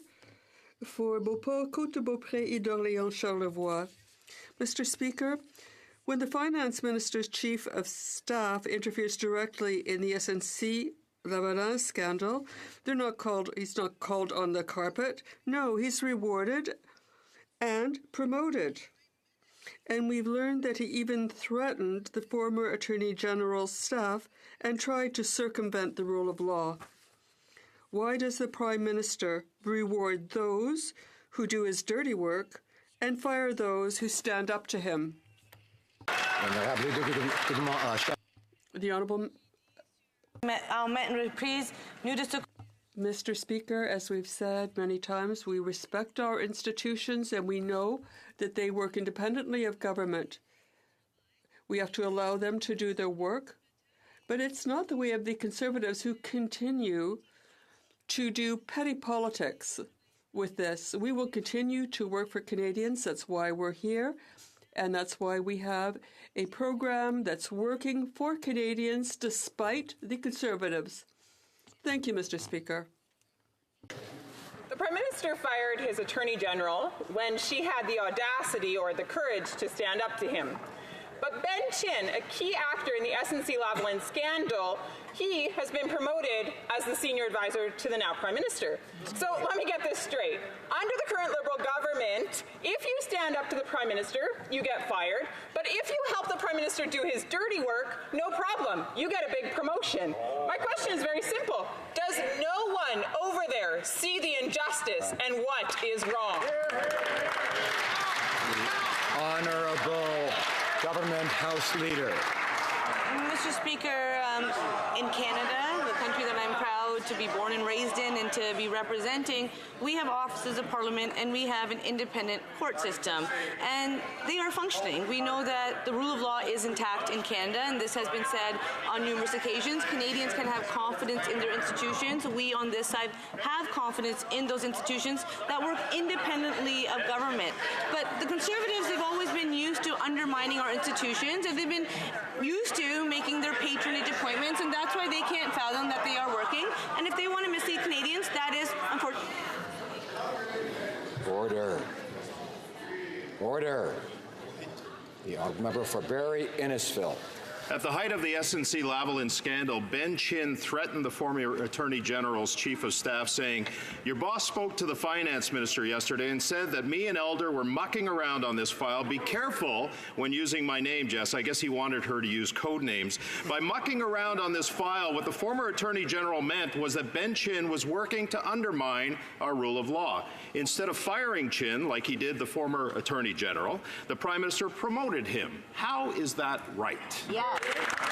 for Beauport, Côte-de-Beaupré et d'Orléans-Charlevoix. Mr. Speaker, when the Finance Minister's Chief of Staff interferes directly in the SNC Lavalin scandal, he's not called on the carpet. No, he's rewarded and promoted. And we've learned that he even threatened the former Attorney General's staff and tried to circumvent the rule of law. Why does the Prime Minister reward those who do his dirty work and fire those who stand up to him? The Honourable Mr. Speaker, as we've said many times, we respect our institutions and we know that they work independently of government. We have to allow them to do their work, but it's not the way of the Conservatives who continue to do petty politics with this. We will continue to work for Canadians. That's why we're here, and that's why we have a program that's working for Canadians despite the Conservatives. Thank you, Mr. Speaker. The Prime Minister fired his Attorney General when she had the audacity or the courage to stand up to him. But Ben Chin, a key actor in the SNC-Lavalin scandal, he has been promoted as the senior advisor to the now Prime Minister. So let me get this straight. Under the current Liberal government, if you stand up to the Prime Minister, you get fired. But if you help the Prime Minister do his dirty work, no problem. You get a big promotion. My question is very simple. Does no one over there see the injustice and what is wrong? Honourable Government House Leader. Mr. Speaker, in Canada, the country that I'm proud to be born and raised in and to be representing, we have offices of Parliament and we have an independent court system. And they are functioning. We know that the rule of law is intact in Canada, and this has been said on numerous occasions. Canadians can have confidence in their institutions. We on this side have confidence in those institutions that work independently of government. But the Conservatives, they've always been used to undermining our institutions, and they've been used to making their patronage appointments, and that's why they can't fathom that they are working. And if they want to mislead Canadians, that is unfortunate. Order. Order. The honourable member for Barrie Innisfil. At the height of the SNC-Lavalin scandal, Ben Chin threatened the former Attorney General's Chief of Staff, saying, "Your boss spoke to the Finance Minister yesterday and said that me and Elder were mucking around on this file. Be careful when using my name, Jess." I guess he wanted her to use code names. By mucking around on this file, what the former Attorney General meant was that Ben Chin was working to undermine our rule of law. Instead of firing Chin, like he did the former Attorney General, the Prime Minister promoted him. How is that right? Yeah.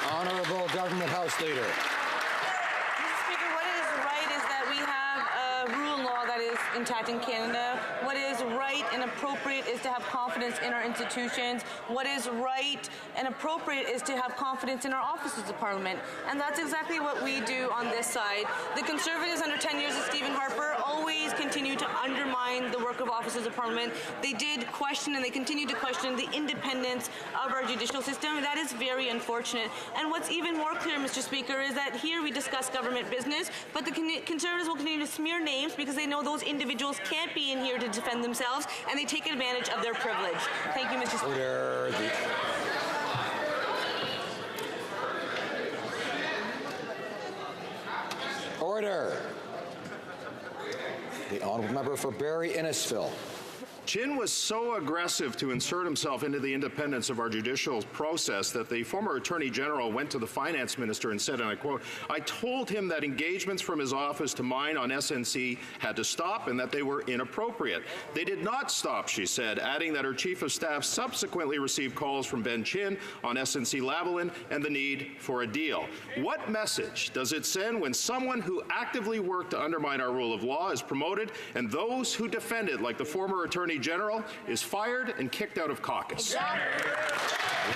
Honourable Government House Leader. Mr. Speaker, what is right is that we have a rule of law that is intact in Canada. What is right and appropriate is to have confidence in our institutions. What is right and appropriate is to have confidence in our offices of Parliament. And that's exactly what we do on this side. The Conservatives under 10 years of Stephen Harper always continue to undermine the work of offices of Parliament. They did question and they continue to question the independence of our judicial system. That is very unfortunate. And what's even more clear, Mr. Speaker, is that here we discuss government business, but the Conservatives will continue to smear names because they know those individuals can't be in here to defend themselves, and they take advantage of their privilege. Thank you, Mr. Speaker. Order. The honourable member for Barrie Innisfil. Chin was so aggressive to insert himself into the independence of our judicial process that the former Attorney General went to the Finance Minister and said, and I quote, "I told him that engagements from his office to mine on SNC had to stop and that they were inappropriate. They did not stop," she said, adding that her Chief of Staff subsequently received calls from Ben Chin on SNC-Lavalin and the need for a deal. What message does it send when someone who actively worked to undermine our rule of law is promoted and those who defend it, like the former Attorney General, is fired and kicked out of caucus? The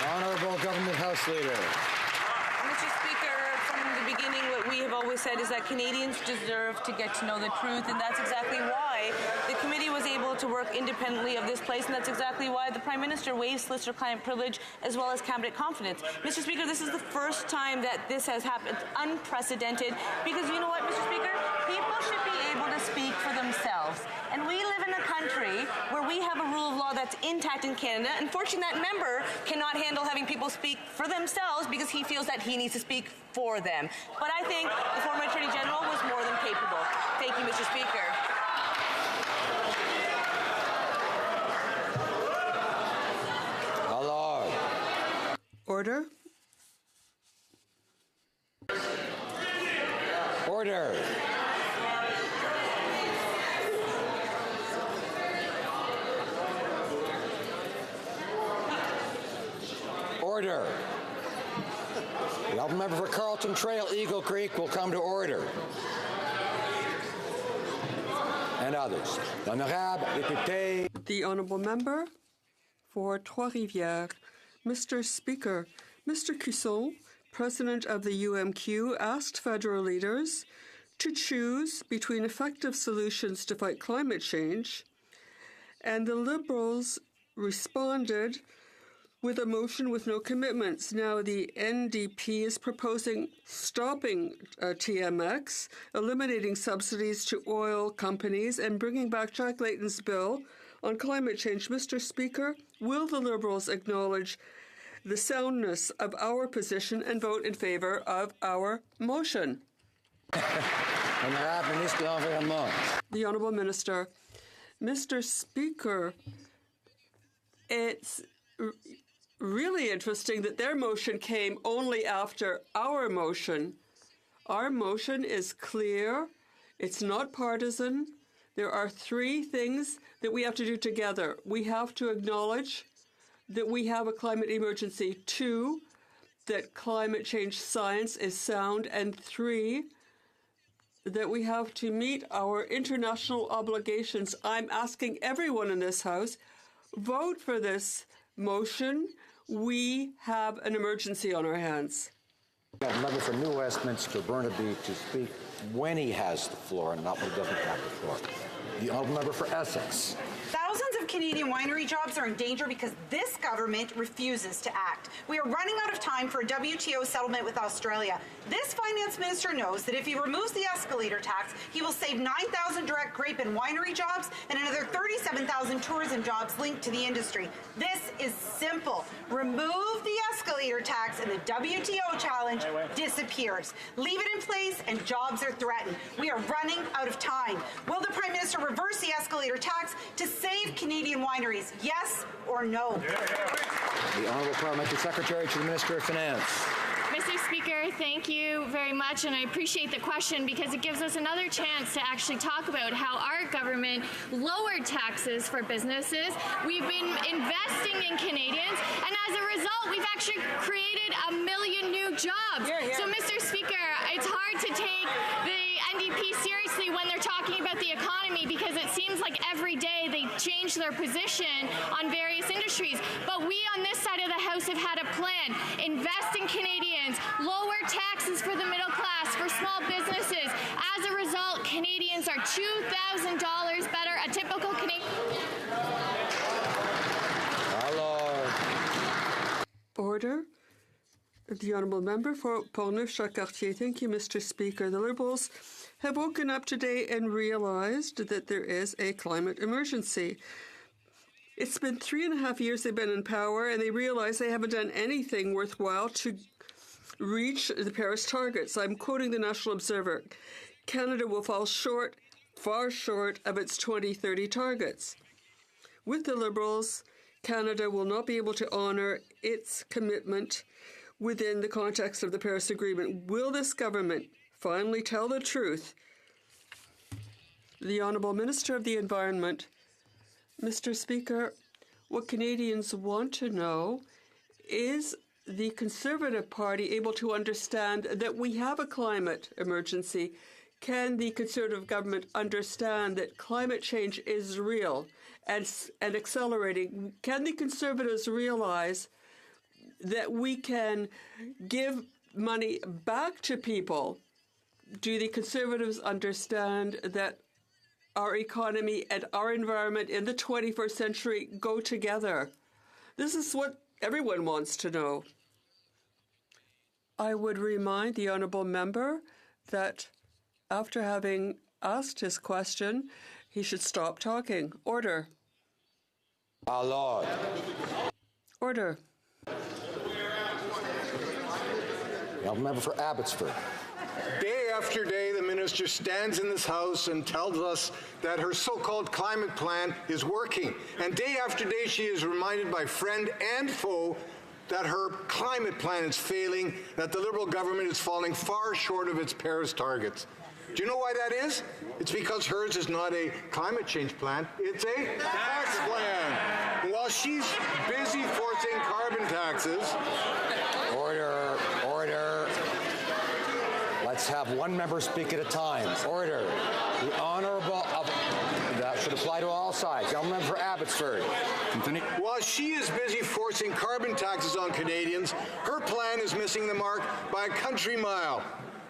Honourable Government House Leader. Mr. Speaker, from the beginning, what we have always said is that Canadians deserve to get to know the truth, and that's exactly why the committee was able to work independently of this place, and that's exactly why the Prime Minister waived solicitor-client privilege as well as cabinet confidence. Mr. Speaker, this is the first time that this has happened. It's unprecedented, because you know what, Mr. Speaker? People should be able to speak for themselves. And we live in a country where we have a rule of law that's intact in Canada. Unfortunately, that member cannot handle having people speak for themselves because he feels that he needs to speak for them. But I think the former Attorney General was more than capable. Thank you, Mr. Speaker. Alors. Order. Order. Order. The honourable member for Carlton Trail, Eagle Creek will come to order. And others. L'honorable député. The honourable member for Trois-Rivières. Mr. Speaker, Mr. Cusson, President of the UMQ, asked federal leaders to choose between effective solutions to fight climate change, and the Liberals responded with a motion with no commitments. Now the NDP is proposing stopping TMX, eliminating subsidies to oil companies, and bringing back Jack Layton's bill on climate change. Mr. Speaker, will the Liberals acknowledge the soundness of our position and vote in favour of our motion? The Honourable Minister. Mr. Speaker, it's really interesting that their motion came only after our motion. Our motion is clear. It's not partisan. There are three things that we have to do together. We have to acknowledge that we have a climate emergency. 2, that climate change science is sound. And 3, that we have to meet our international obligations. I'm asking everyone in this House, vote for this motion. We have an emergency on our hands. The member for New Westminster, Burnaby, to speak when he has the floor and not when he doesn't have the floor. The honourable member for Essex. Thousands of Canadian winery jobs are in danger because this government refuses to act. We are running out of time for a WTO settlement with Australia. This finance minister knows that if he removes the escalator tax, he will save 9,000 direct grape and winery jobs and another 37,000 tourism jobs linked to the industry. This is simple. Remove the escalator tax and the WTO challenge disappears. Leave it in place and jobs are threatened. We are running out of time. Will the Prime Minister reverse the escalator tax to save Canadian wineries? Yes or no? The Honourable Parliamentary Secretary to the Minister of Finance. Mr. Speaker, thank you very much, and I appreciate the question because it gives us another chance to actually talk about how our government lowered taxes for businesses. We've been investing in Canadians, and as a result, we've actually created 1 million new jobs. So, Mr. Speaker, it's hard to take the NDP seriously when they're talking about the economy because it seems like every day they change their position on various industries. But we on this side of the House have had a plan. Invest in Canadians, lower taxes for the middle class, for small businesses. As a result, Canadians are $2,000 better. A typical Canadian. Order. The Honourable Member for Portneuf-Jacques-Cartier. Thank you, Mr. Speaker. The Liberals have woken up today and realized that there is a climate emergency. It's been 3.5 years they've been in power, and they realize they haven't done anything worthwhile to reach the Paris targets. I'm quoting the National Observer. Canada will fall short, far short of its 2030 targets. With the Liberals, Canada will not be able to honour its commitment within the context of the Paris Agreement. Will this government finally tell the truth? The Honourable Minister of the Environment. Mr. Speaker, what Canadians want to know is the Conservative Party able to understand that we have a climate emergency? Can the Conservative government understand that climate change is real and accelerating? Can the Conservatives realize that we can give money back to people? Do the Conservatives understand that our economy and our environment in the 21st century go together? This is what everyone wants to know. I would remind the honourable member that after having asked his question, He should stop talking. Order. Lord. Order. The member for Abbotsford. Day after day, the minister stands in this House and tells us that her so-called climate plan is working. And day after day, she is reminded by friend and foe that her climate plan is failing, that the Liberal government is falling far short of its Paris targets. Do you know why that is? It's because hers is not a climate change plan, it's a tax plan. And while she's busy forcing carbon taxes... Order. Let's have one member speak at a time. Order. The Honourable... that should apply to all sides. The member for Abbotsford. Continue. While she is busy forcing carbon taxes on Canadians, her plan is missing the mark by a country mile.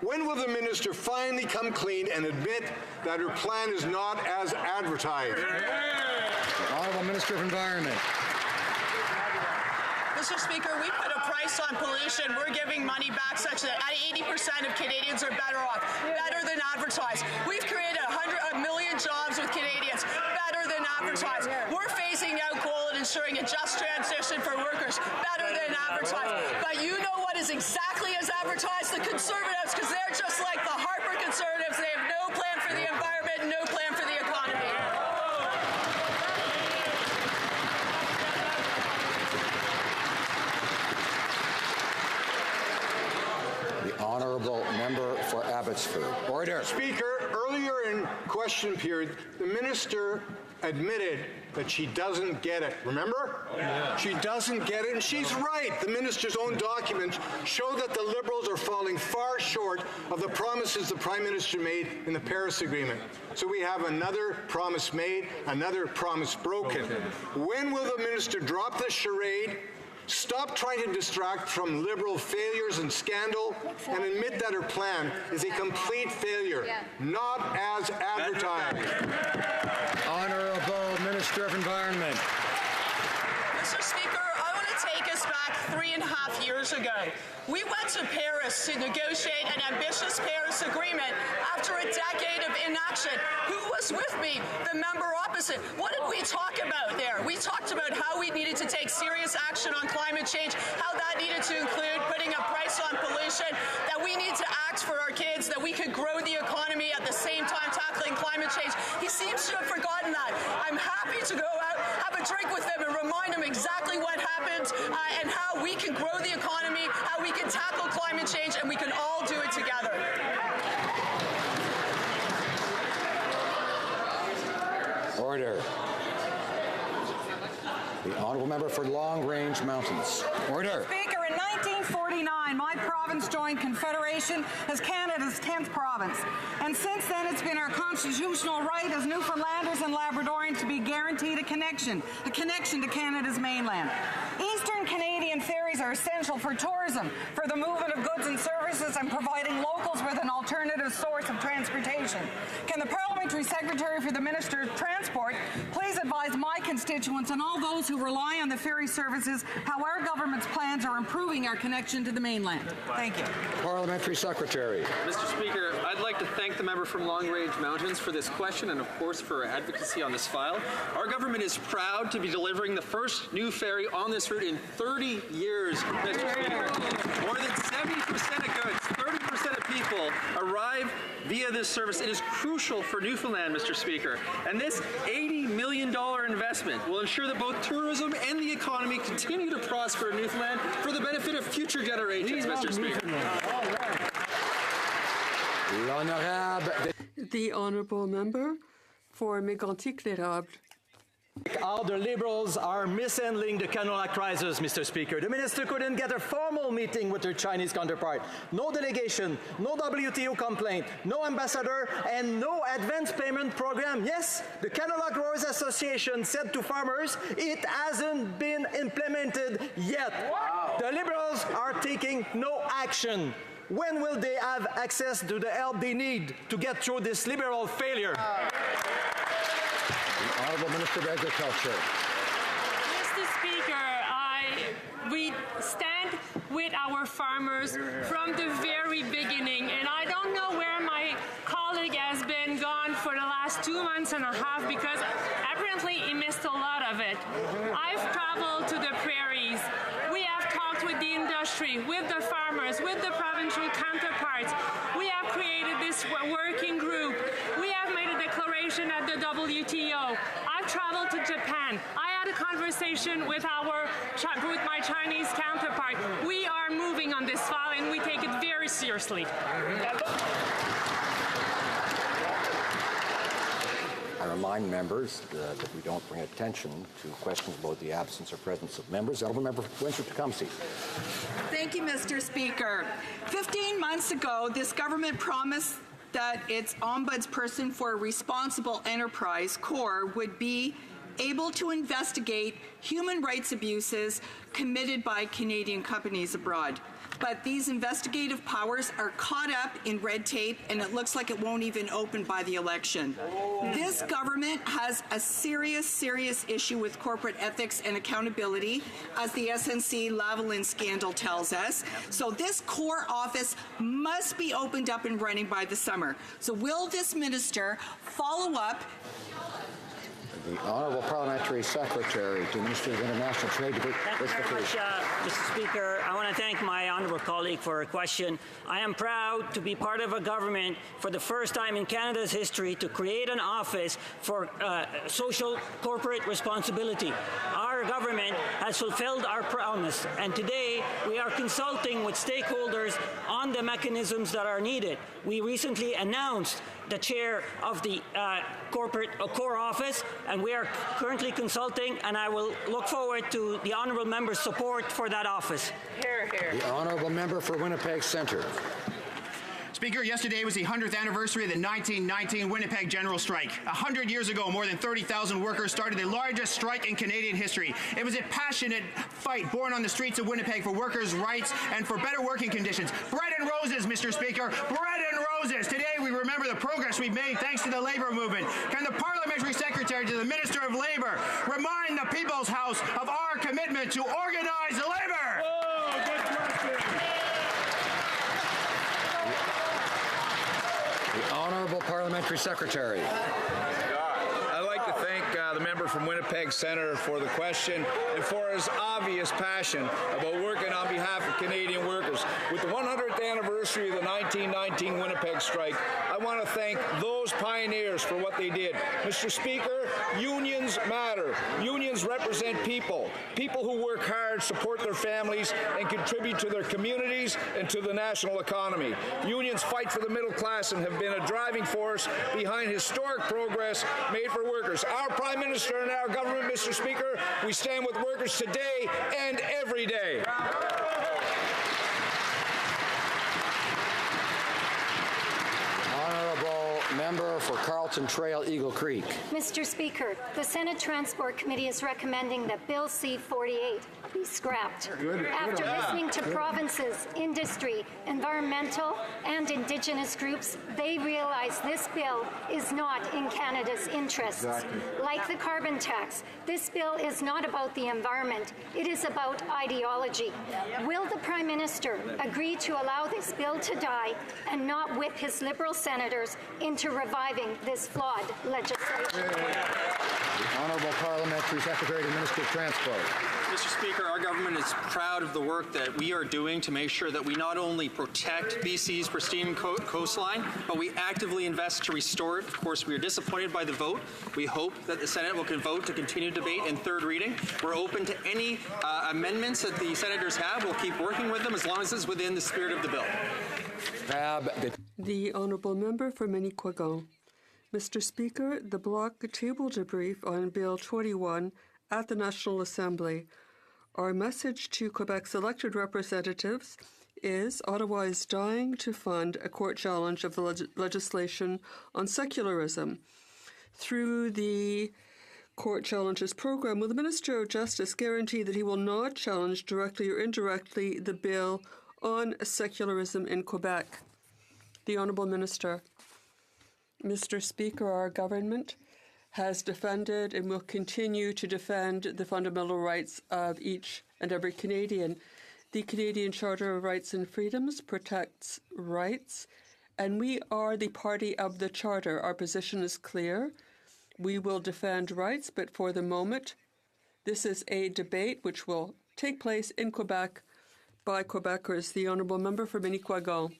When will the minister finally come clean and admit that her plan is not as advertised? The Honourable Minister of Environment. Mr. Speaker, we put a price on pollution. We're giving money back such that 80% of Canadians are better off, better than advertised. We've created a million jobs with Canadians, better than advertised. We're phasing out coal and ensuring a just transition for workers, better than advertised. But you know what is exactly as advertised? The Conservatives, because they're just like the Harper Conservatives. They have no plan for the environment, no plan for the economy. Honourable member for Abbotsford. Order. Speaker, earlier in question period, the minister admitted that she doesn't get it. Remember? Yeah. She doesn't get it, and she's right. The minister's own documents show that the Liberals are falling far short of the promises the Prime Minister made in the Paris Agreement. So we have another promise made, another promise broken. When will the minister drop this charade, stop trying to distract from Liberal failures and scandal, and admit that her plan is a complete failure, not as advertised? Honourable Minister of Environment. Mr. Speaker, I want to take us back 3.5 years ago. We went to Paris to negotiate an ambitious Paris Agreement after a decade of inaction. Who was with me? The member opposite. What did we talk about there? We talked about how we needed to take serious action on climate change, how that needed to include putting a price on pollution, that we need to act for our kids, that we could grow the economy at the same time tackling climate change. He seems to have forgotten that. I'm happy to go out, have a drink with him, and remind him exactly what happened and how we can grow the economy, how we can tackle climate change, and we can all do it together. Order. The Honourable Member for Long Range Mountains. Order. Speaker, in 1949, my province joined Confederation as Canada's 10th province. And since then, it's been our constitutional right as Newfoundlanders and Labradorians to be guaranteed a connection to Canada's mainland. Eastern Canadian ferries are essential for tourism, for the movement of goods and services, and providing locals with an alternative source of transportation. Can the Parliamentary Secretary for the Minister of Transport please advise my constituents and all those who rely on the ferry services how our government's plans are improving our connection to the mainland? Thank you. Parliamentary Secretary. Mr. Speaker, I'd like to thank the member from Long Range Mountains for this question and, of course, for her advocacy on this file. Our government is proud to be delivering the first new ferry on this route in 30 years, Mr. Speaker. More than 70% of goods, 30% of people arrive via this service. It is crucial for Newfoundland, Mr. Speaker. And this $80 million investment will ensure that both tourism and the economy continue to prosper in Newfoundland for the benefit of future generations, Mr. Speaker. The Honourable Member for Mégantic-l'Érable. How the Liberals are mishandling the canola crisis, Mr. Speaker. The minister couldn't get a formal meeting with her Chinese counterpart. No delegation, no WTO complaint, no ambassador, and no advance payment program. Yes, the Canola Growers Association said to farmers it hasn't been implemented yet. Wow. The Liberals are taking no action. When will they have access to the help they need to get through this Liberal failure? The Honourable Minister of Agriculture. Mr. Speaker, I we stand with our farmers from the very beginning, and I don't know where my colleague has been gone for the last 2 months and a half because apparently he missed a lot of it. I've traveled to the prairies. We have talked with the industry, with the farmers, with the provincial counterparts. We have created this working group. We have made a declaration at the WTO. I've traveled to Japan. I had a conversation with my Chinese counterpart. We are moving on this file and we take it very seriously. I remind members that we don't bring attention to questions about the absence or presence of members. Honourable Member for Windsor-Tecumseh. Thank you, Mr. Speaker. 15 months ago, this government promised that its ombudsperson for responsible enterprise, CORE, would be able to investigate human rights abuses committed by Canadian companies abroad. But these investigative powers are caught up in red tape, and it looks like it won't even open by the election. This government has a serious issue with corporate ethics and accountability, as the SNC-Lavalin scandal tells us. So this CORE office must be opened up and running by the summer. So will this minister follow up? The Honourable Parliamentary Secretary to the Minister of International Trade. Thank you very much, Mr. Speaker. I want to thank my honourable colleague for her question. I am proud to be part of a government for the first time in Canada's history to create an office for social corporate responsibility. Our government has fulfilled our promise, and today we are consulting with stakeholders on the mechanisms that are needed. We recently announced the chair of the CORE office, and we are currently consulting, and I will look forward to the honourable member's support for that office. Hear, hear. The honourable member for Winnipeg Centre. Speaker, yesterday was the 100th anniversary of the 1919 Winnipeg General Strike. 100 years ago, more than 30,000 workers started the largest strike in Canadian history. It was a passionate fight born on the streets of Winnipeg for workers' rights and for better working conditions. Bread and roses, Mr. Speaker, bread and roses. Today we remember the progress we've made thanks to the labour movement. Can the Parliamentary Secretary to the Minister of Labour remind the People's House of our commitment to organise labour? Oh, good question. The Honourable Parliamentary Secretary. I'd like to thank the member from Winnipeg Centre for the question and for his obvious passion about working on behalf of Canadian workers. With the 100th anniversary of the 1919 Winnipeg strike, I want to thank those pioneers for what they did. Mr. Speaker, unions matter. Unions represent people who work hard, support their families, and contribute to their communities and to the national economy. Unions fight for the middle class and have been a driving force behind historic progress made for workers. Our Prime Minister and our government, Mr. Speaker, we stand with workers today and every day. Honourable member for Carlton Trail, Eagle Creek. Mr. Speaker, the Senate Transport Committee is recommending that Bill C-48 be scrapped. After listening to provinces, industry, environmental, and Indigenous groups, they realize this bill is not in Canada's interests. Exactly. Like the carbon tax, this bill is not about the environment. It is about ideology. Will the Prime Minister agree to allow this bill to die and not whip his Liberal senators into reviving this flawed legislation? The Honourable Parliamentary Secretary to the Minister of Transport. Mr. Speaker, our government is proud of the work that we are doing to make sure that we not only protect BC's pristine coastline, but we actively invest to restore it. Of course, we are disappointed by the vote. We hope that the Senate will vote to continue debate in third reading. We're open to any amendments that the senators have. We'll keep working with them as long as it's within the spirit of the bill. The Honourable Member for Manicouagan. Mr. Speaker, the Bloc tabled a brief on Bill 21 at the National Assembly. Our message to Quebec's elected representatives is Ottawa is dying to fund a court challenge of the legislation on secularism. Through the court challenges program, will the Minister of Justice guarantee that he will not challenge directly or indirectly the bill on secularism in Quebec? The Honourable Minister. Mr. Speaker, our government has defended and will continue to defend the fundamental rights of each and every Canadian. The Canadian Charter of Rights and Freedoms protects rights, and we are the party of the Charter. Our position is clear. We will defend rights, but for the moment, this is a debate which will take place in Quebec by Quebecers. The Honourable Member for Manicouagan.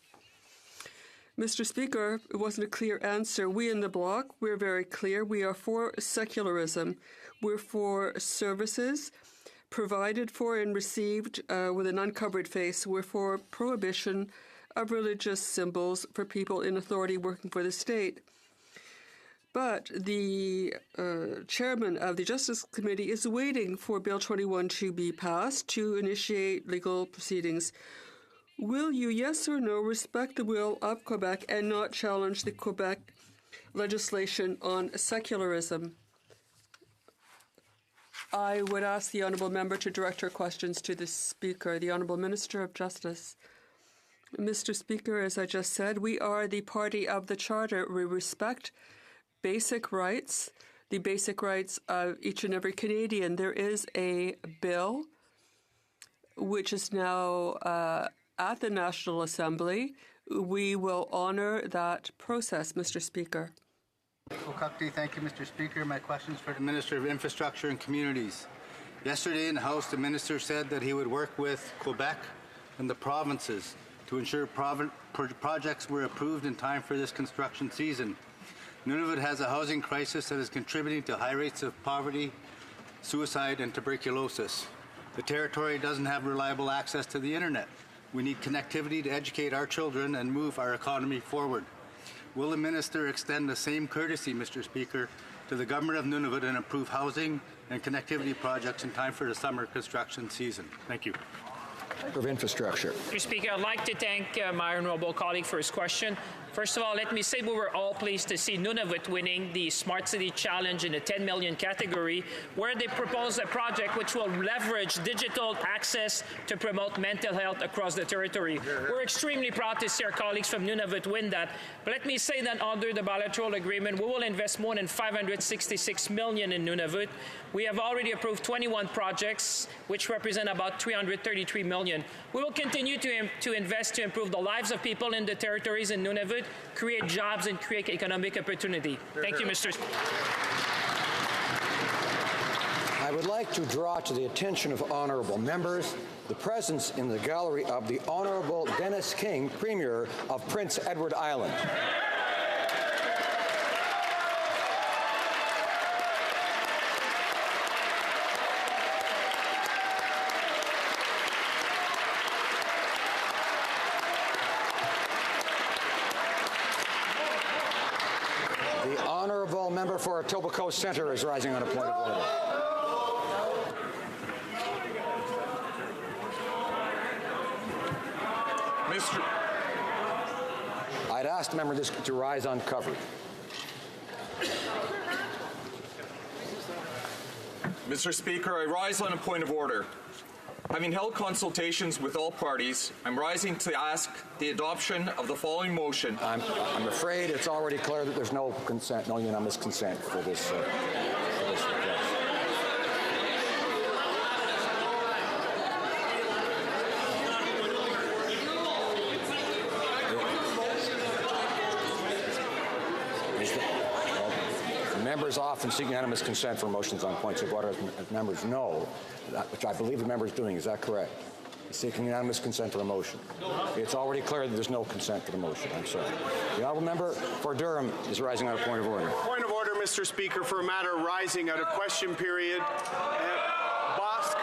Mr. Speaker, it wasn't a clear answer. We in the Bloc, we're very clear. We are for secularism. We're for services provided for and received with an uncovered face. We're for prohibition of religious symbols for people in authority working for the state. But the chairman of the Justice Committee is waiting for Bill 21 to be passed to initiate legal proceedings. Will you, yes or no, respect the will of Quebec and not challenge the Quebec legislation on secularism? I would ask the Honourable Member to direct her questions to the Speaker, the Honourable Minister of Justice. Mr. Speaker, as I just said, we are the party of the Charter. We respect basic rights, the basic rights of each and every Canadian. There is a bill which is now at the National Assembly. We will honour that process, Mr. Speaker. Thank you, Mr. Speaker. My question is for the Minister of Infrastructure and Communities. Yesterday in the House, the Minister said that he would work with Quebec and the provinces to ensure projects were approved in time for this construction season. Nunavut has a housing crisis that is contributing to high rates of poverty, suicide, and tuberculosis. The territory doesn't have reliable access to the internet. We need connectivity to educate our children and move our economy forward. Will the Minister extend the same courtesy, Mr. Speaker, to the Government of Nunavut and approve housing and connectivity projects in time for the summer construction season? Thank you. Of Infrastructure. Mr. Speaker, I'd like to thank my honourable colleague for his question. First of all, let me say we were all pleased to see Nunavut winning the Smart City Challenge in the 10 million category, where they propose a project which will leverage digital access to promote mental health across the territory. We're extremely proud to see our colleagues from Nunavut win that. But let me say that under the bilateral agreement, we will invest more than $566 million in Nunavut. We have already approved 21 projects, which represent about $333 million. We will continue to invest to improve the lives of people in the territories in Nunavut, create jobs, and create economic opportunity. Thank you, Mr. Speaker. I would like to draw to the attention of honourable members the presence in the gallery of the Honourable Dennis King, Premier of Prince Edward Island. The honourable member for Etobicoke Centre is rising on a point of order. I'd ask the member to rise uncovered. Mr. Speaker, I rise on a point of order. Having held consultations with all parties, I'm rising to ask the adoption of the following motion. I'm afraid it's already clear that there's no consent, no unanimous consent for this request. Members often seek unanimous consent for motions on points of order, as members know, which I believe the member is doing. Is that correct? Seeking unanimous consent for a motion. It's already clear that there's no consent to the motion. I'm sorry. The honourable member for Durham is rising on a point of order. Point of order, Mr. Speaker, for a matter rising out of question period. Bosk